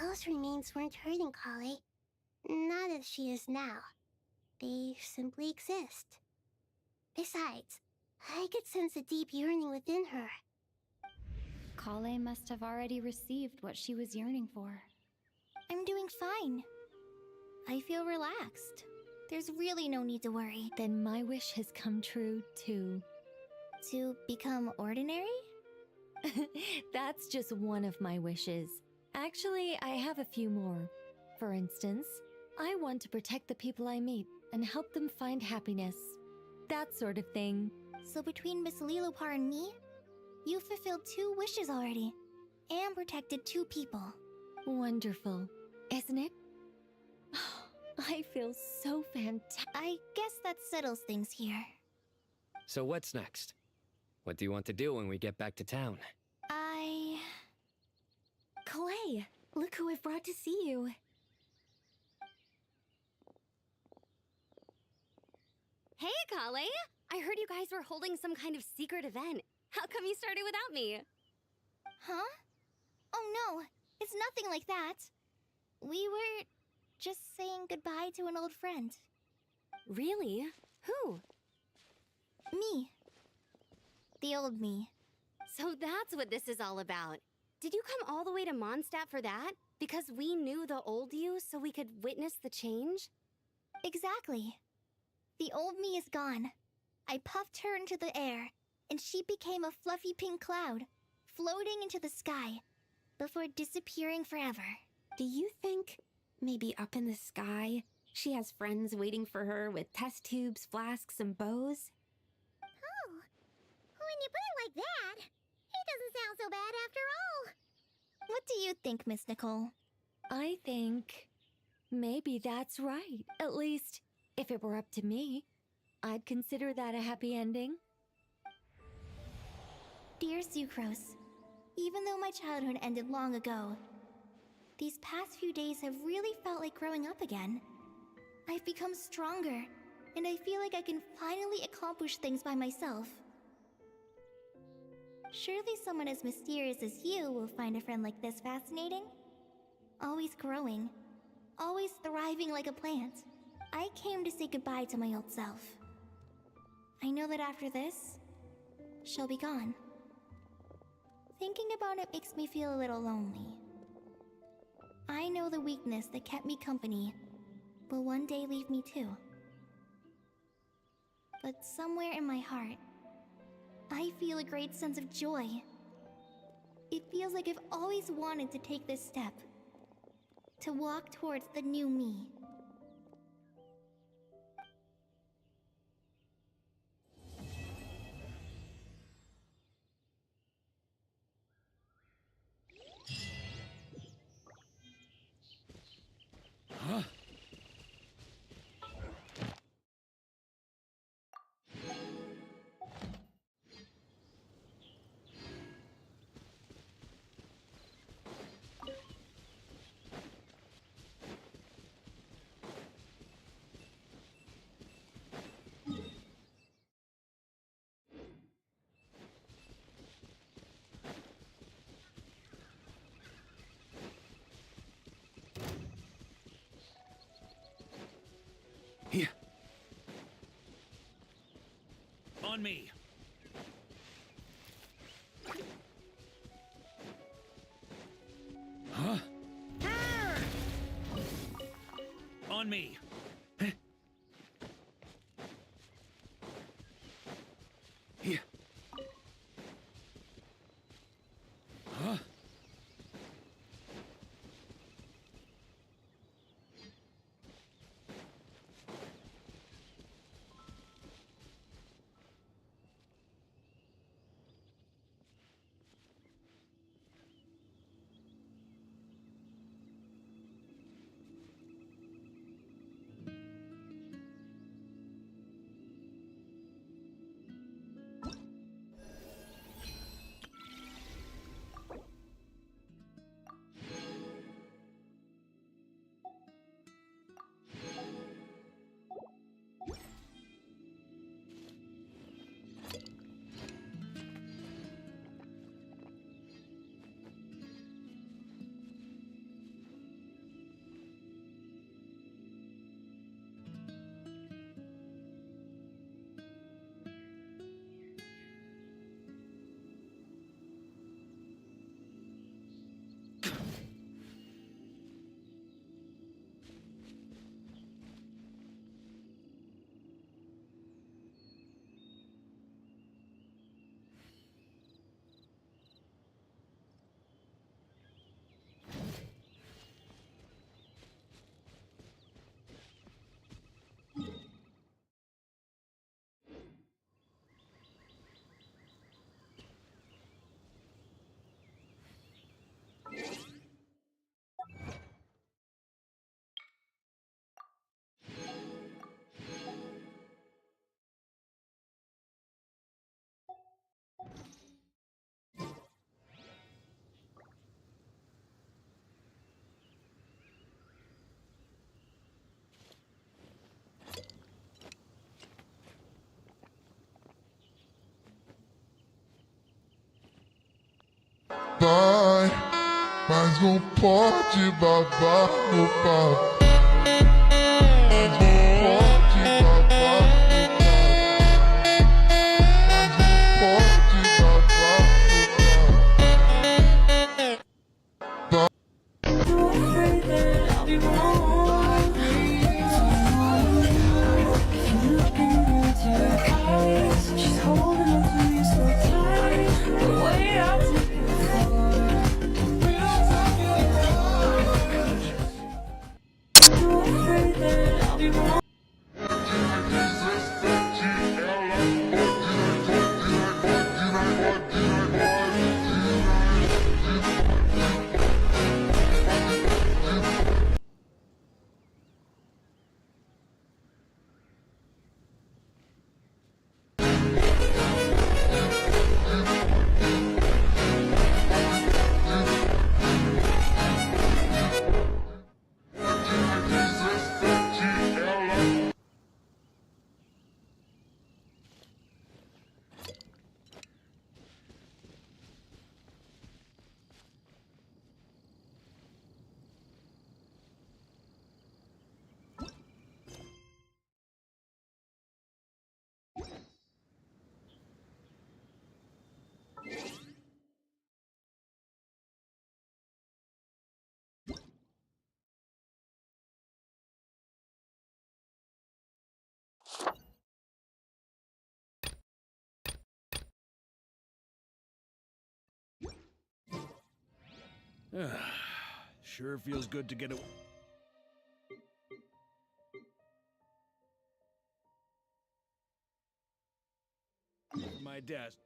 Those remains weren't hurting Kale. Not as she is now. They simply exist. Besides, I could sense a deep yearning within her. Kale must have already received what she was yearning for. I'm doing fine. I feel relaxed. There's really no need to worry. Then my wish has come true, too. To become ordinary? That's just one of my wishes. Actually, I have a few more. For instance, I want to protect the people I meet and help them find happiness. That sort of thing. So between Miss Lilopar and me, you fulfilled 2 wishes already, and protected 2 people. Wonderful, isn't it? I feel so fantastic. I guess that settles things here. So what's next? What do you want to do when we get back to town? Kalei, look who I've brought to see you. Hey, Kalei! I heard you guys were holding some kind of secret event. How come you started without me? Huh? Oh no, it's nothing like that. We were just saying goodbye to an old friend. Really? Who? Me. The old me. So that's what this is all about. Did you come all the way to Mondstadt for that? Because we knew the old you so we could witness the change? Exactly. The old me is gone. I puffed her into the air, and she became a fluffy pink cloud, floating into the sky, before disappearing forever. Do you think, maybe up in the sky, she has friends waiting for her with test tubes, flasks, and bows? Oh, when you put it like that, it doesn't sound so bad after all. What do you think, Miss Nicole? I think maybe that's right. At least, if it were up to me, I'd consider that a happy ending. Dear Sucrose, even though my childhood ended long ago, these past few days have really felt like growing up again. I've become stronger, and I feel like I can finally accomplish things by myself. Surely someone as mysterious as you will find a friend like this fascinating? Always growing, always thriving like a plant. I came to say goodbye to my old self. I know that after this, she'll be gone. Thinking about it makes me feel a little lonely. I know the weakness that kept me company will one day leave me too. But somewhere in my heart, I feel a great sense of joy. It feels like I've always wanted to take this step, to walk towards the new me. Huh? Here. On me. Huh? On me. Here. Huh? um pote babá no papo. Sure feels good to get away. My desk.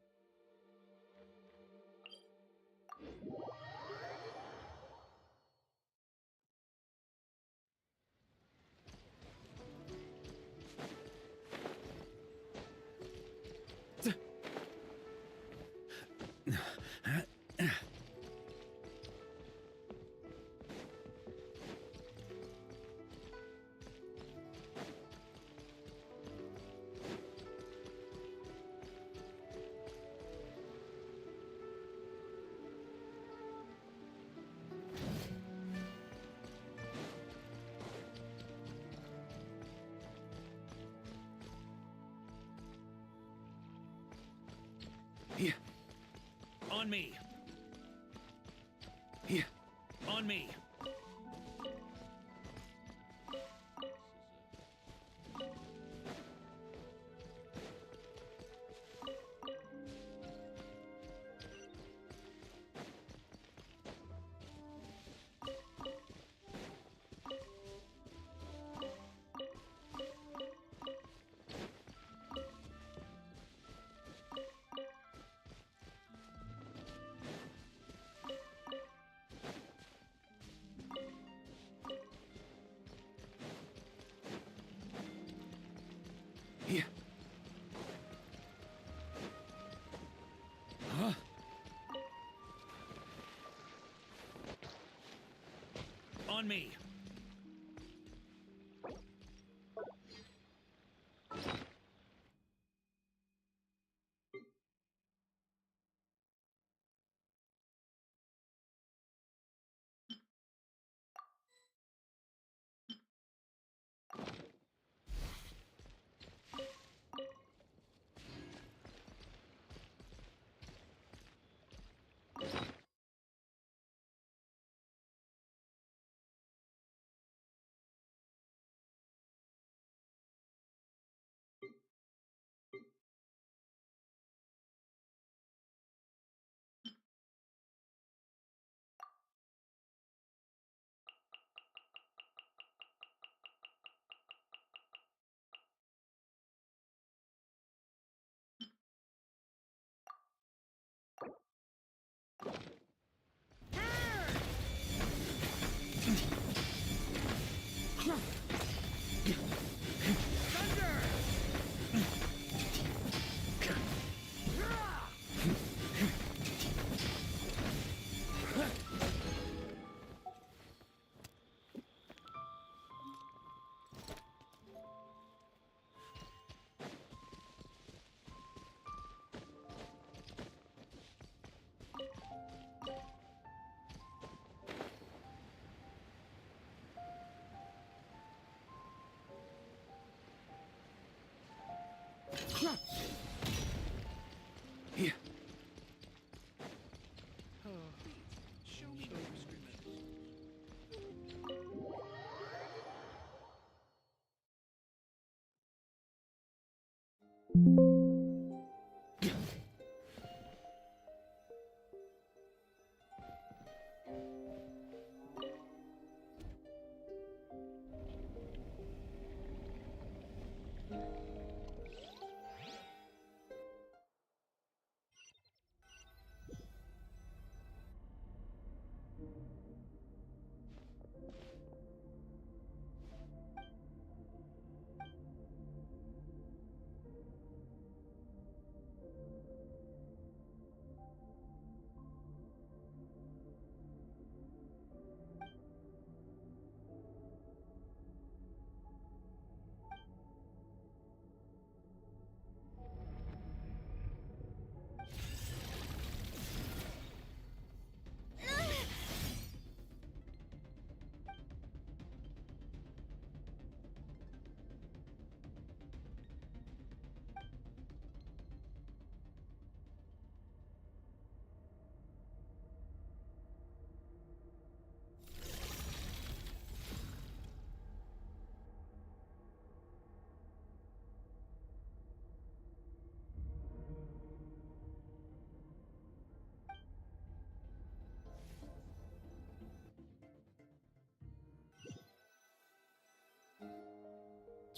Here. On me. Here. On me. Here. Huh? On me.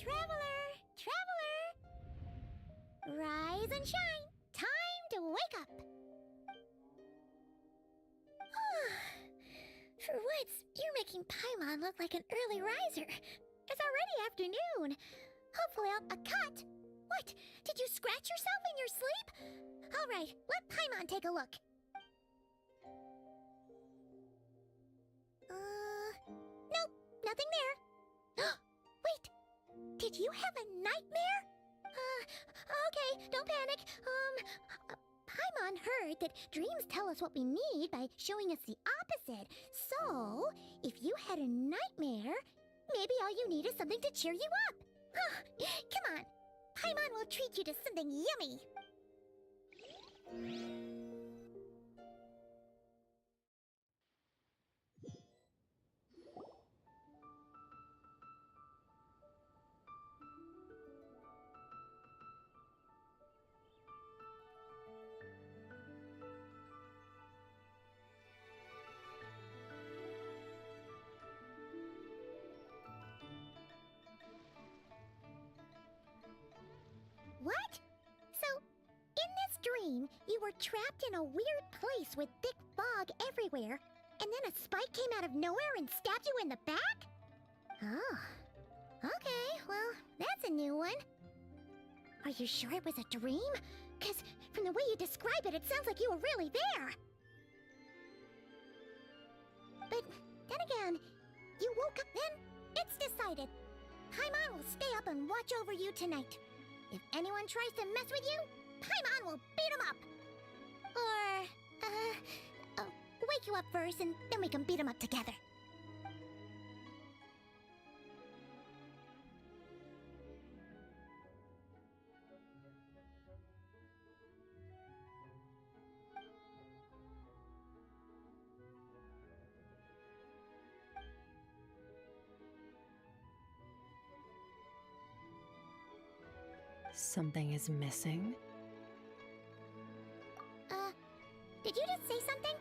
Traveler! Traveler! Rise and shine! Time to wake up! For once, you're making Paimon look like an early riser. It's already afternoon. Hopefully a cut. What? Did you scratch yourself in your sleep? All right, let Paimon take a look. Nope, nothing there. Wait, did you have a nightmare? Okay, don't panic. Paimon heard that dreams tell us what we need by showing us the opposite. So, if you had a nightmare, maybe all you need is something to cheer you up. Come on, Paimon will treat you to something yummy. What? So, in this dream, you were trapped in a weird place with thick fog everywhere, and then a spike came out of nowhere and stabbed you in the back? Oh. Okay, well, that's a new one. Are you sure it was a dream? 'Cause from the way you describe it, it sounds like you were really there. But then again, you woke up then? It's decided. Paimon will stay up and watch over you tonight. If anyone tries to mess with you, Paimon will beat him up. Or, wake you up first and then we can beat him up together. Something is missing? Did you just say something?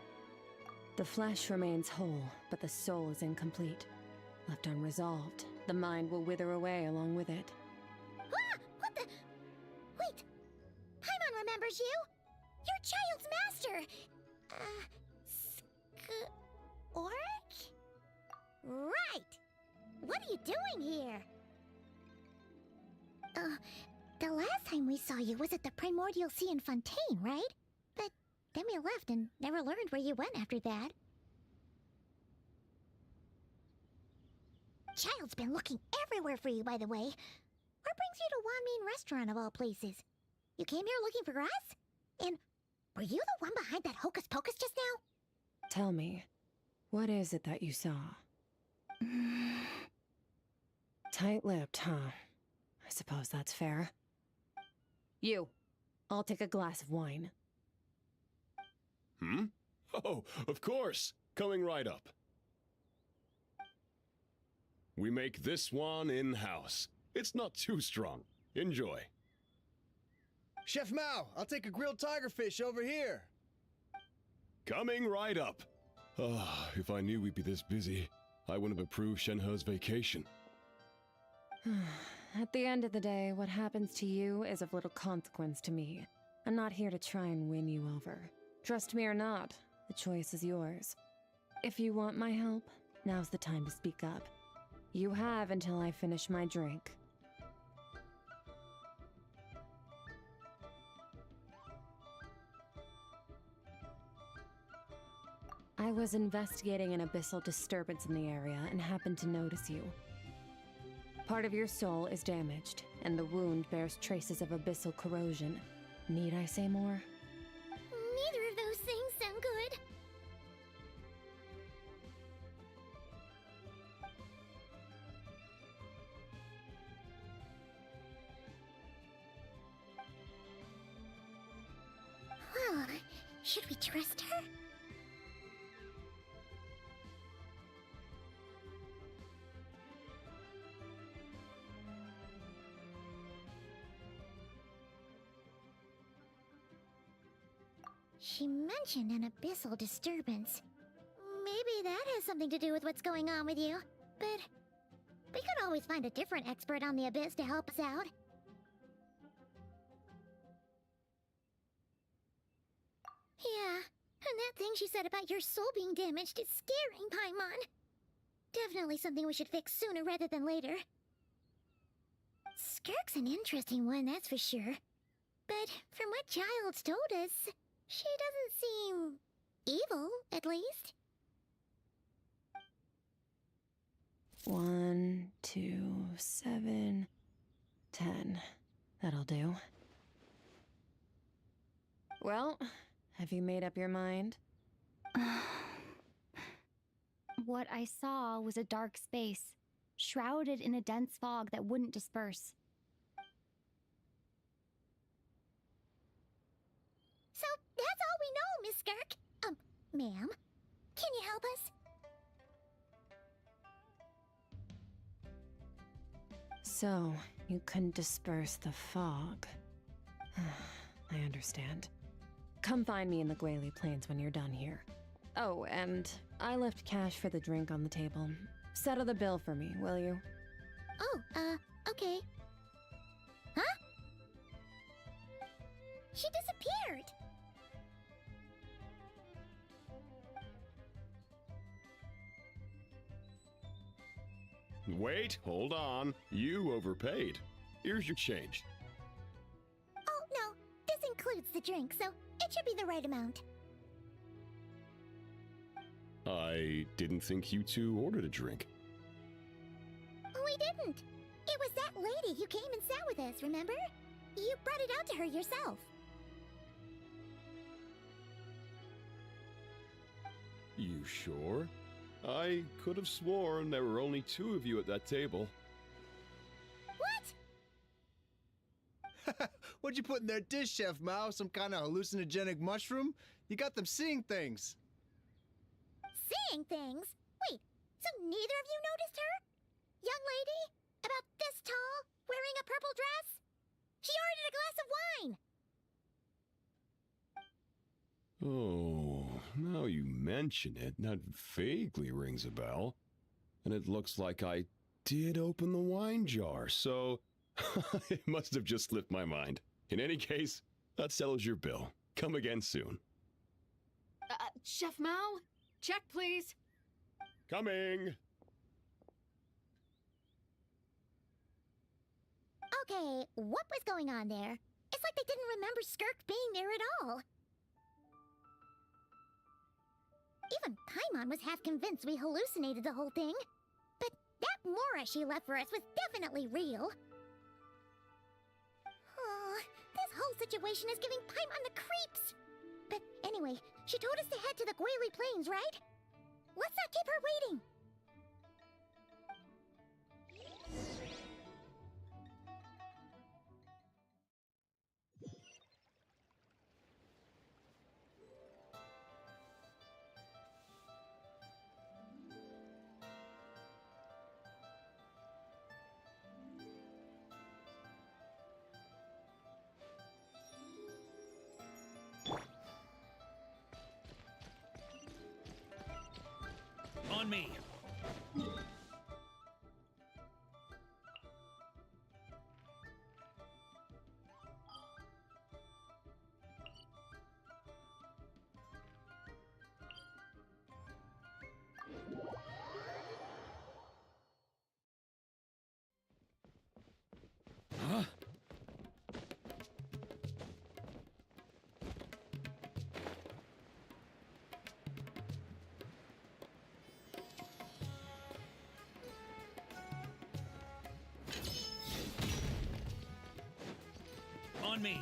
The flesh remains whole, but the soul is incomplete. Left unresolved, the mind will wither away along with it. Ah! What the? Wait! Paimon remembers you! Your child's master! Oric? Right! What are you doing here? The last time we saw you was at the Primordial Sea in Fontaine, right? But then we left and never learned where you went after that. Child's been looking everywhere for you, by the way. What brings you to Wanmean Restaurant of all places? You came here looking for us? And were you the one behind that hocus pocus just now? Tell me, what is it that you saw? Tight-lipped, huh? I suppose that's fair. You, I'll take a glass of wine. Hmm? Oh, of course! Coming right up. We make this one in-house. It's not too strong. Enjoy. Chef Mao, I'll take a grilled tigerfish over here. Coming right up. Ah, if I knew we'd be this busy, I wouldn't have approved Shenhe's vacation. At the end of the day, what happens to you is of little consequence to me. I'm not here to try and win you over. Trust me or not, the choice is yours. If you want my help, now's the time to speak up. You have until I finish my drink. I was investigating an abyssal disturbance in the area and happened to notice you. Part of your soul is damaged, and the wound bears traces of abyssal corrosion. Need I say more? Neither of those things sound good. Well, should we trust her? She mentioned an abyssal disturbance. Maybe that has something to do with what's going on with you. But We could always find a different expert on the abyss to help us out. Yeah, and that thing she said about your soul being damaged is scaring, Paimon. Definitely something we should fix sooner rather than later. Skirk's an interesting one, that's for sure. But from what Child's told us, she doesn't seem evil, at least. 1, 2, 7, 10. That'll do. Well, have you made up your mind? What I saw was a dark space, shrouded in a dense fog that wouldn't disperse. So that's all we know, Miss Skirk. Ma'am, can you help us? So, you couldn't disperse the fog. I understand. Come find me in the Guili Plains when you're done here. Oh, and I left cash for the drink on the table. Settle the bill for me, will you? Oh, okay. Huh? She disappeared! Wait, hold on. You overpaid. Here's your change. Oh, no. This includes the drink, so it should be the right amount. I didn't think you two ordered a drink. We didn't. It was that lady who came and sat with us, remember? You brought it out to her yourself. You sure? I could have sworn there were only 2 of you at that table. What? What'd you put in their dish, Chef Mao? Some kind of hallucinogenic mushroom? You got them seeing things. Seeing things? Wait, so neither of you noticed her? Young lady? About this tall? Wearing a purple dress? She ordered a glass of wine! Oh, now you mention it, that vaguely rings a bell. And it looks like I did open the wine jar, so it must have just slipped my mind. In any case, that settles your bill. Come again soon. Chef Mao? Check, please. Coming! Okay, what was going on there? It's like they didn't remember Skirk being there at all. Even Paimon was half convinced we hallucinated the whole thing. But that Mora she left for us was definitely real. Oh, this whole situation is giving Paimon the creeps. But anyway, she told us to head to the Guili Plains, right? Let's not keep her waiting. On me. Huh? On me.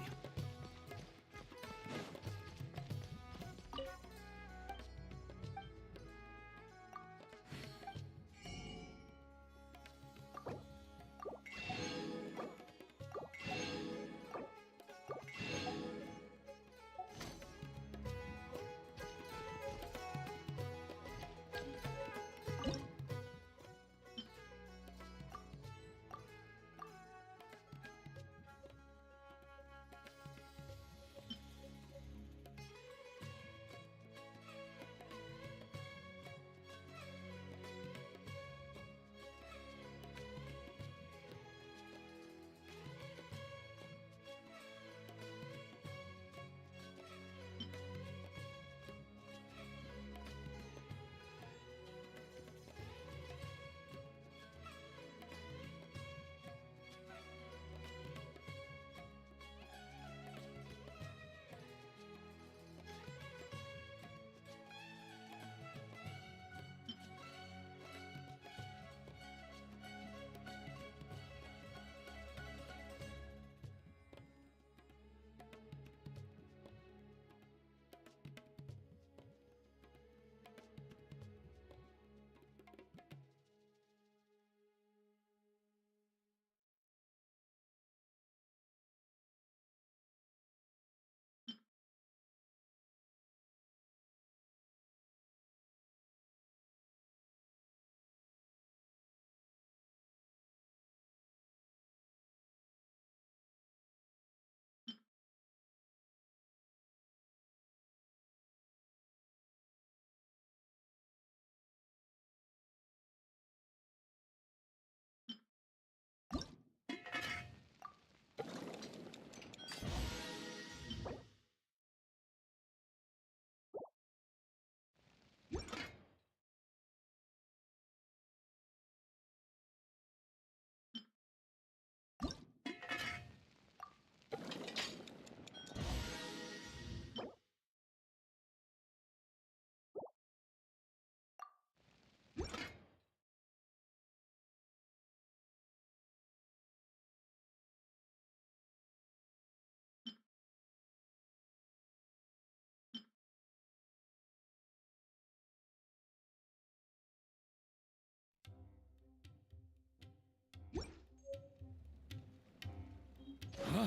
Huh?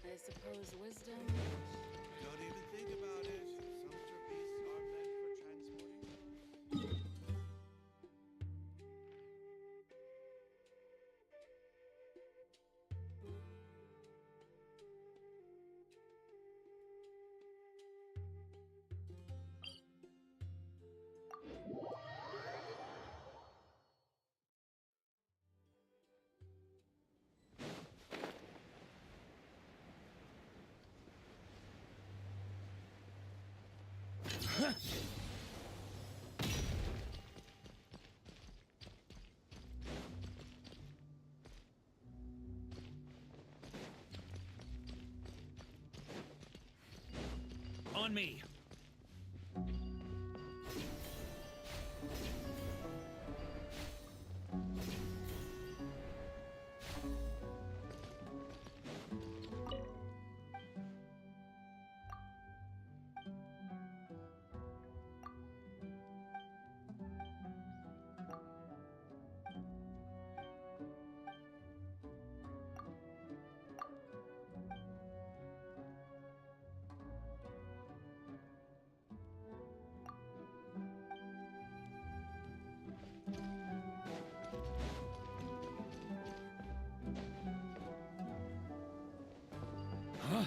I suppose wisdom. Don't even think about it. Some trapeze are meant for transporting. On me. Huh?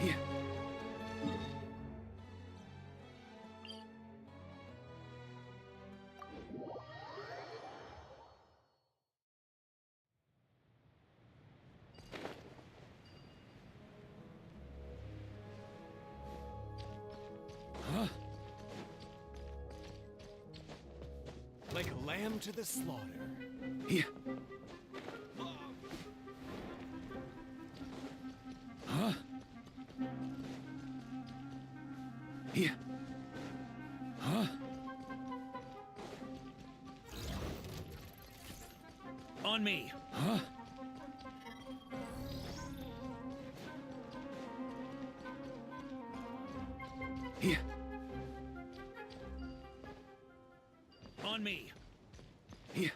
Here. Huh? Like a lamb to the slaughter. Here. Huh? Here. Huh? On me. Huh? Here. On me. Here.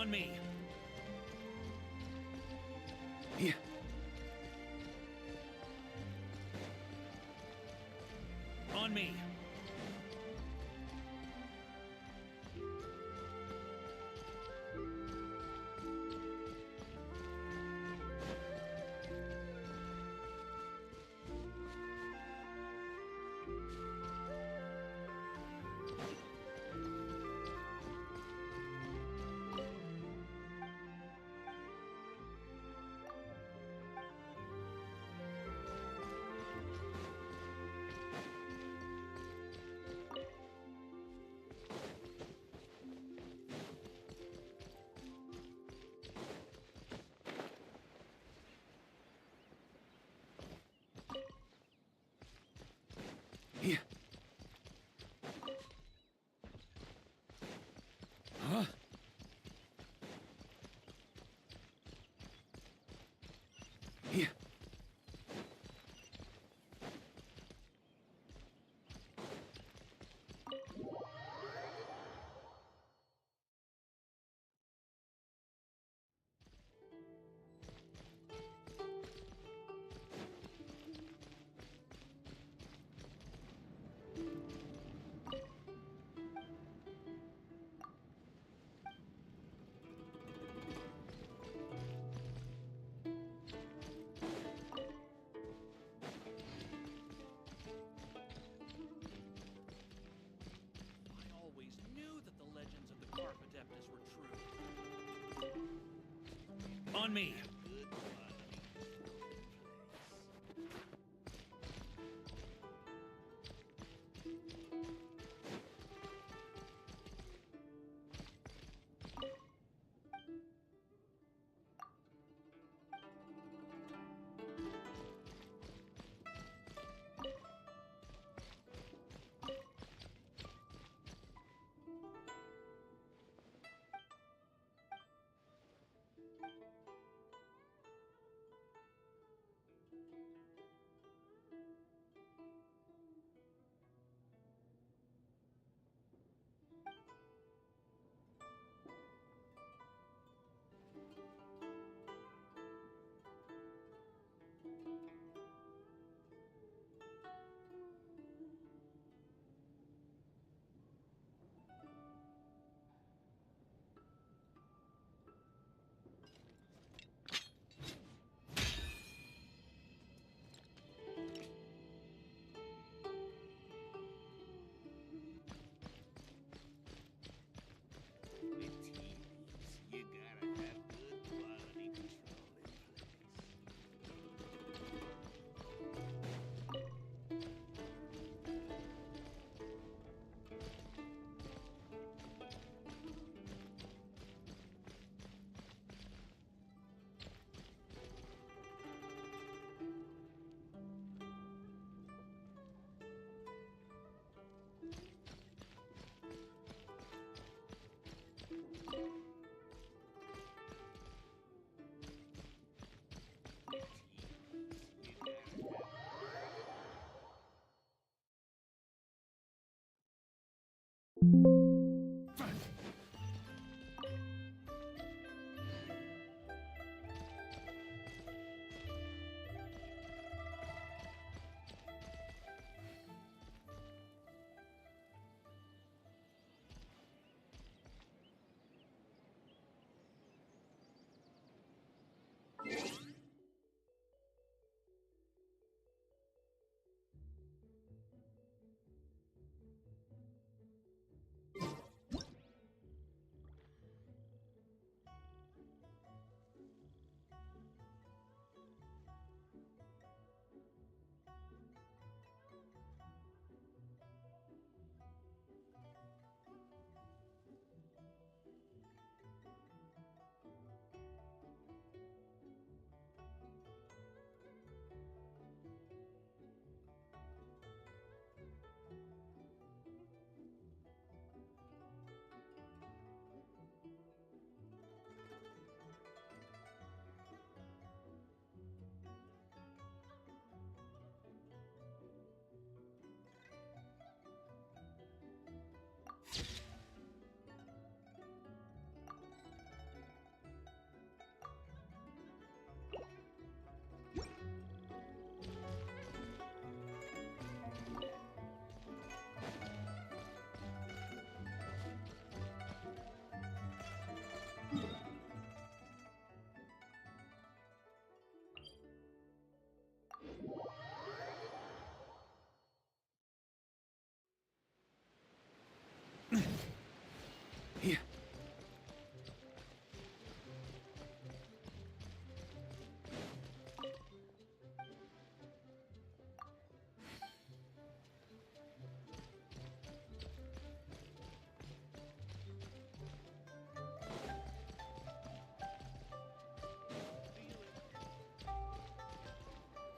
On me. Yeah. On me. Yeah. Huh? Yeah. I always knew that the legends of the Carp Adeptus were true. On me. Good money.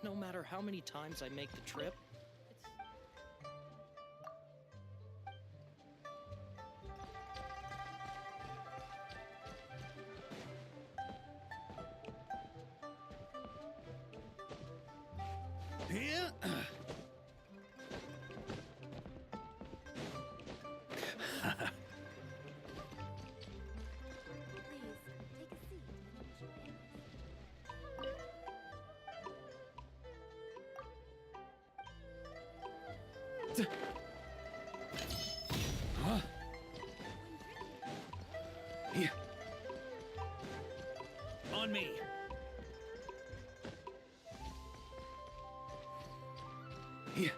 No matter how many times I make the trip, Yeah. Huh? Yeah. on me. Yeah.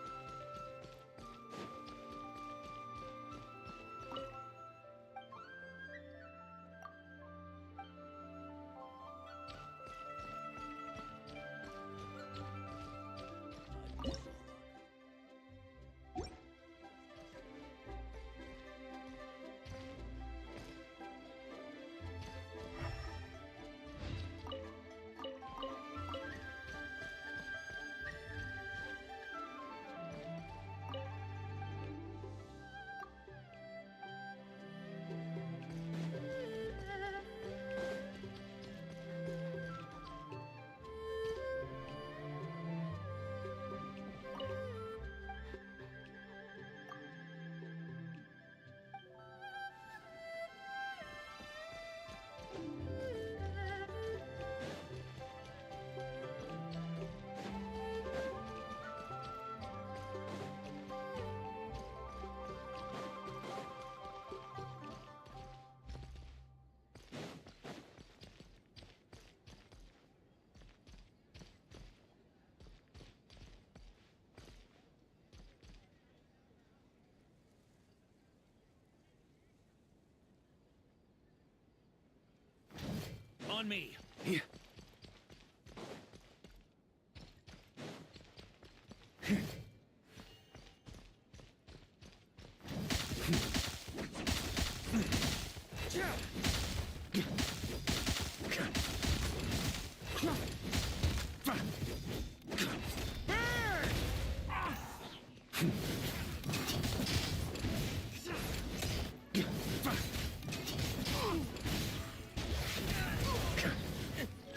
On me. Yeah.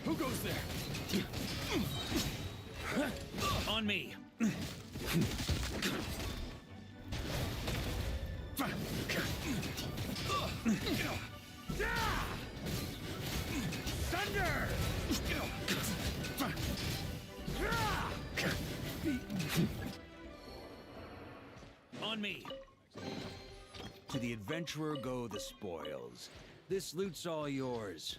Who goes there? On me. Thunder! On me. To the adventurer go the spoils. This loot's all yours.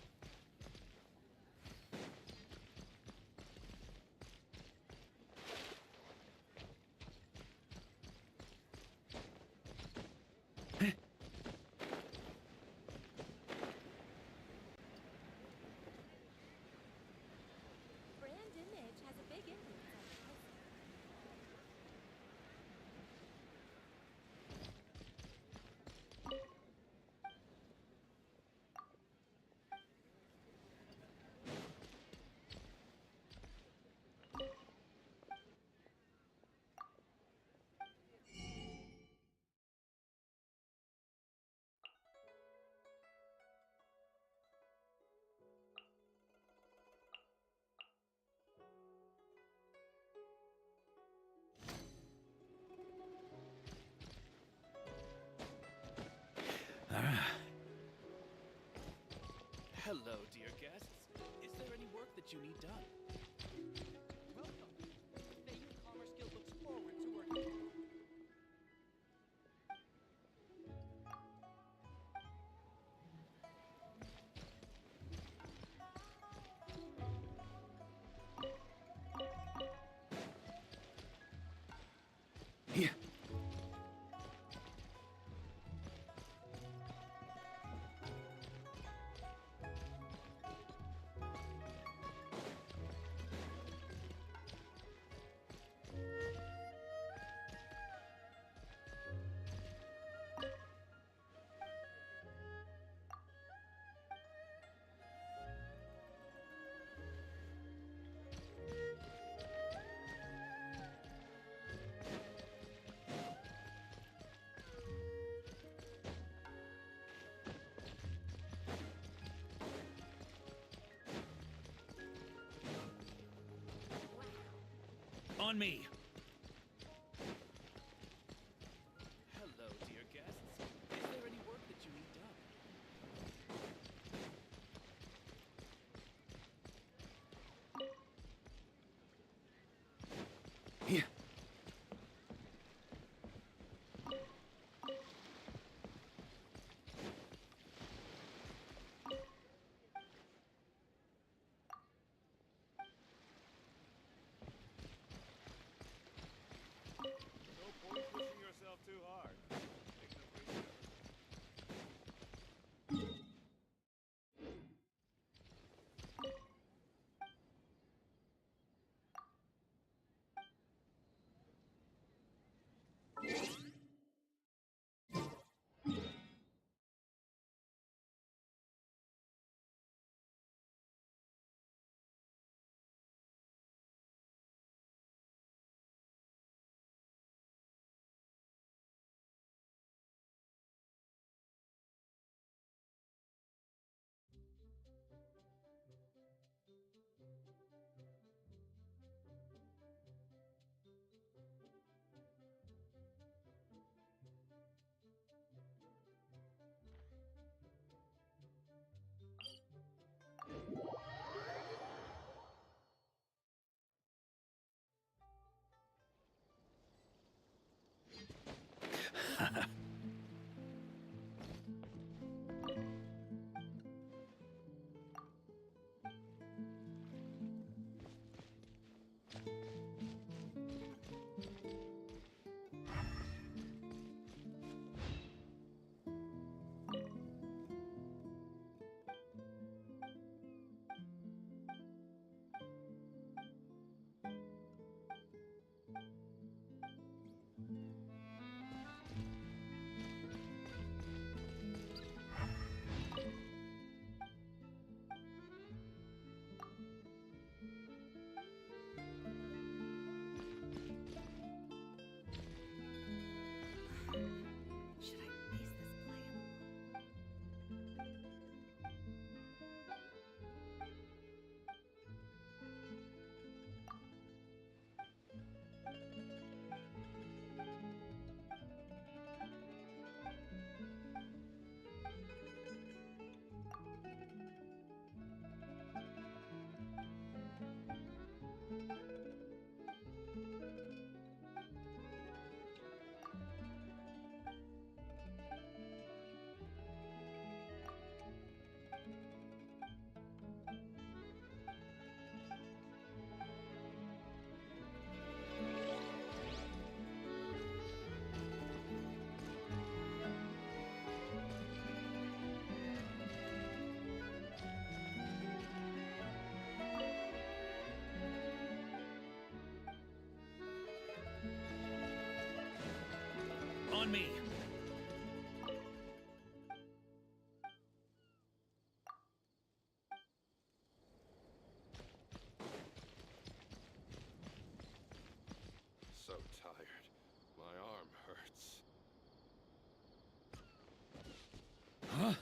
Hello, dear guests. Is there any work that you need done? Welcome. The Fayum Commerce Guild looks forward to working with you. Yeah. On me. Hello, dear guests. Is there any work that you need done? Yeah. No point pushing yourself too hard. Take the break. Should I base this plan? On me. So tired. My arm hurts. Huh?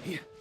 Here.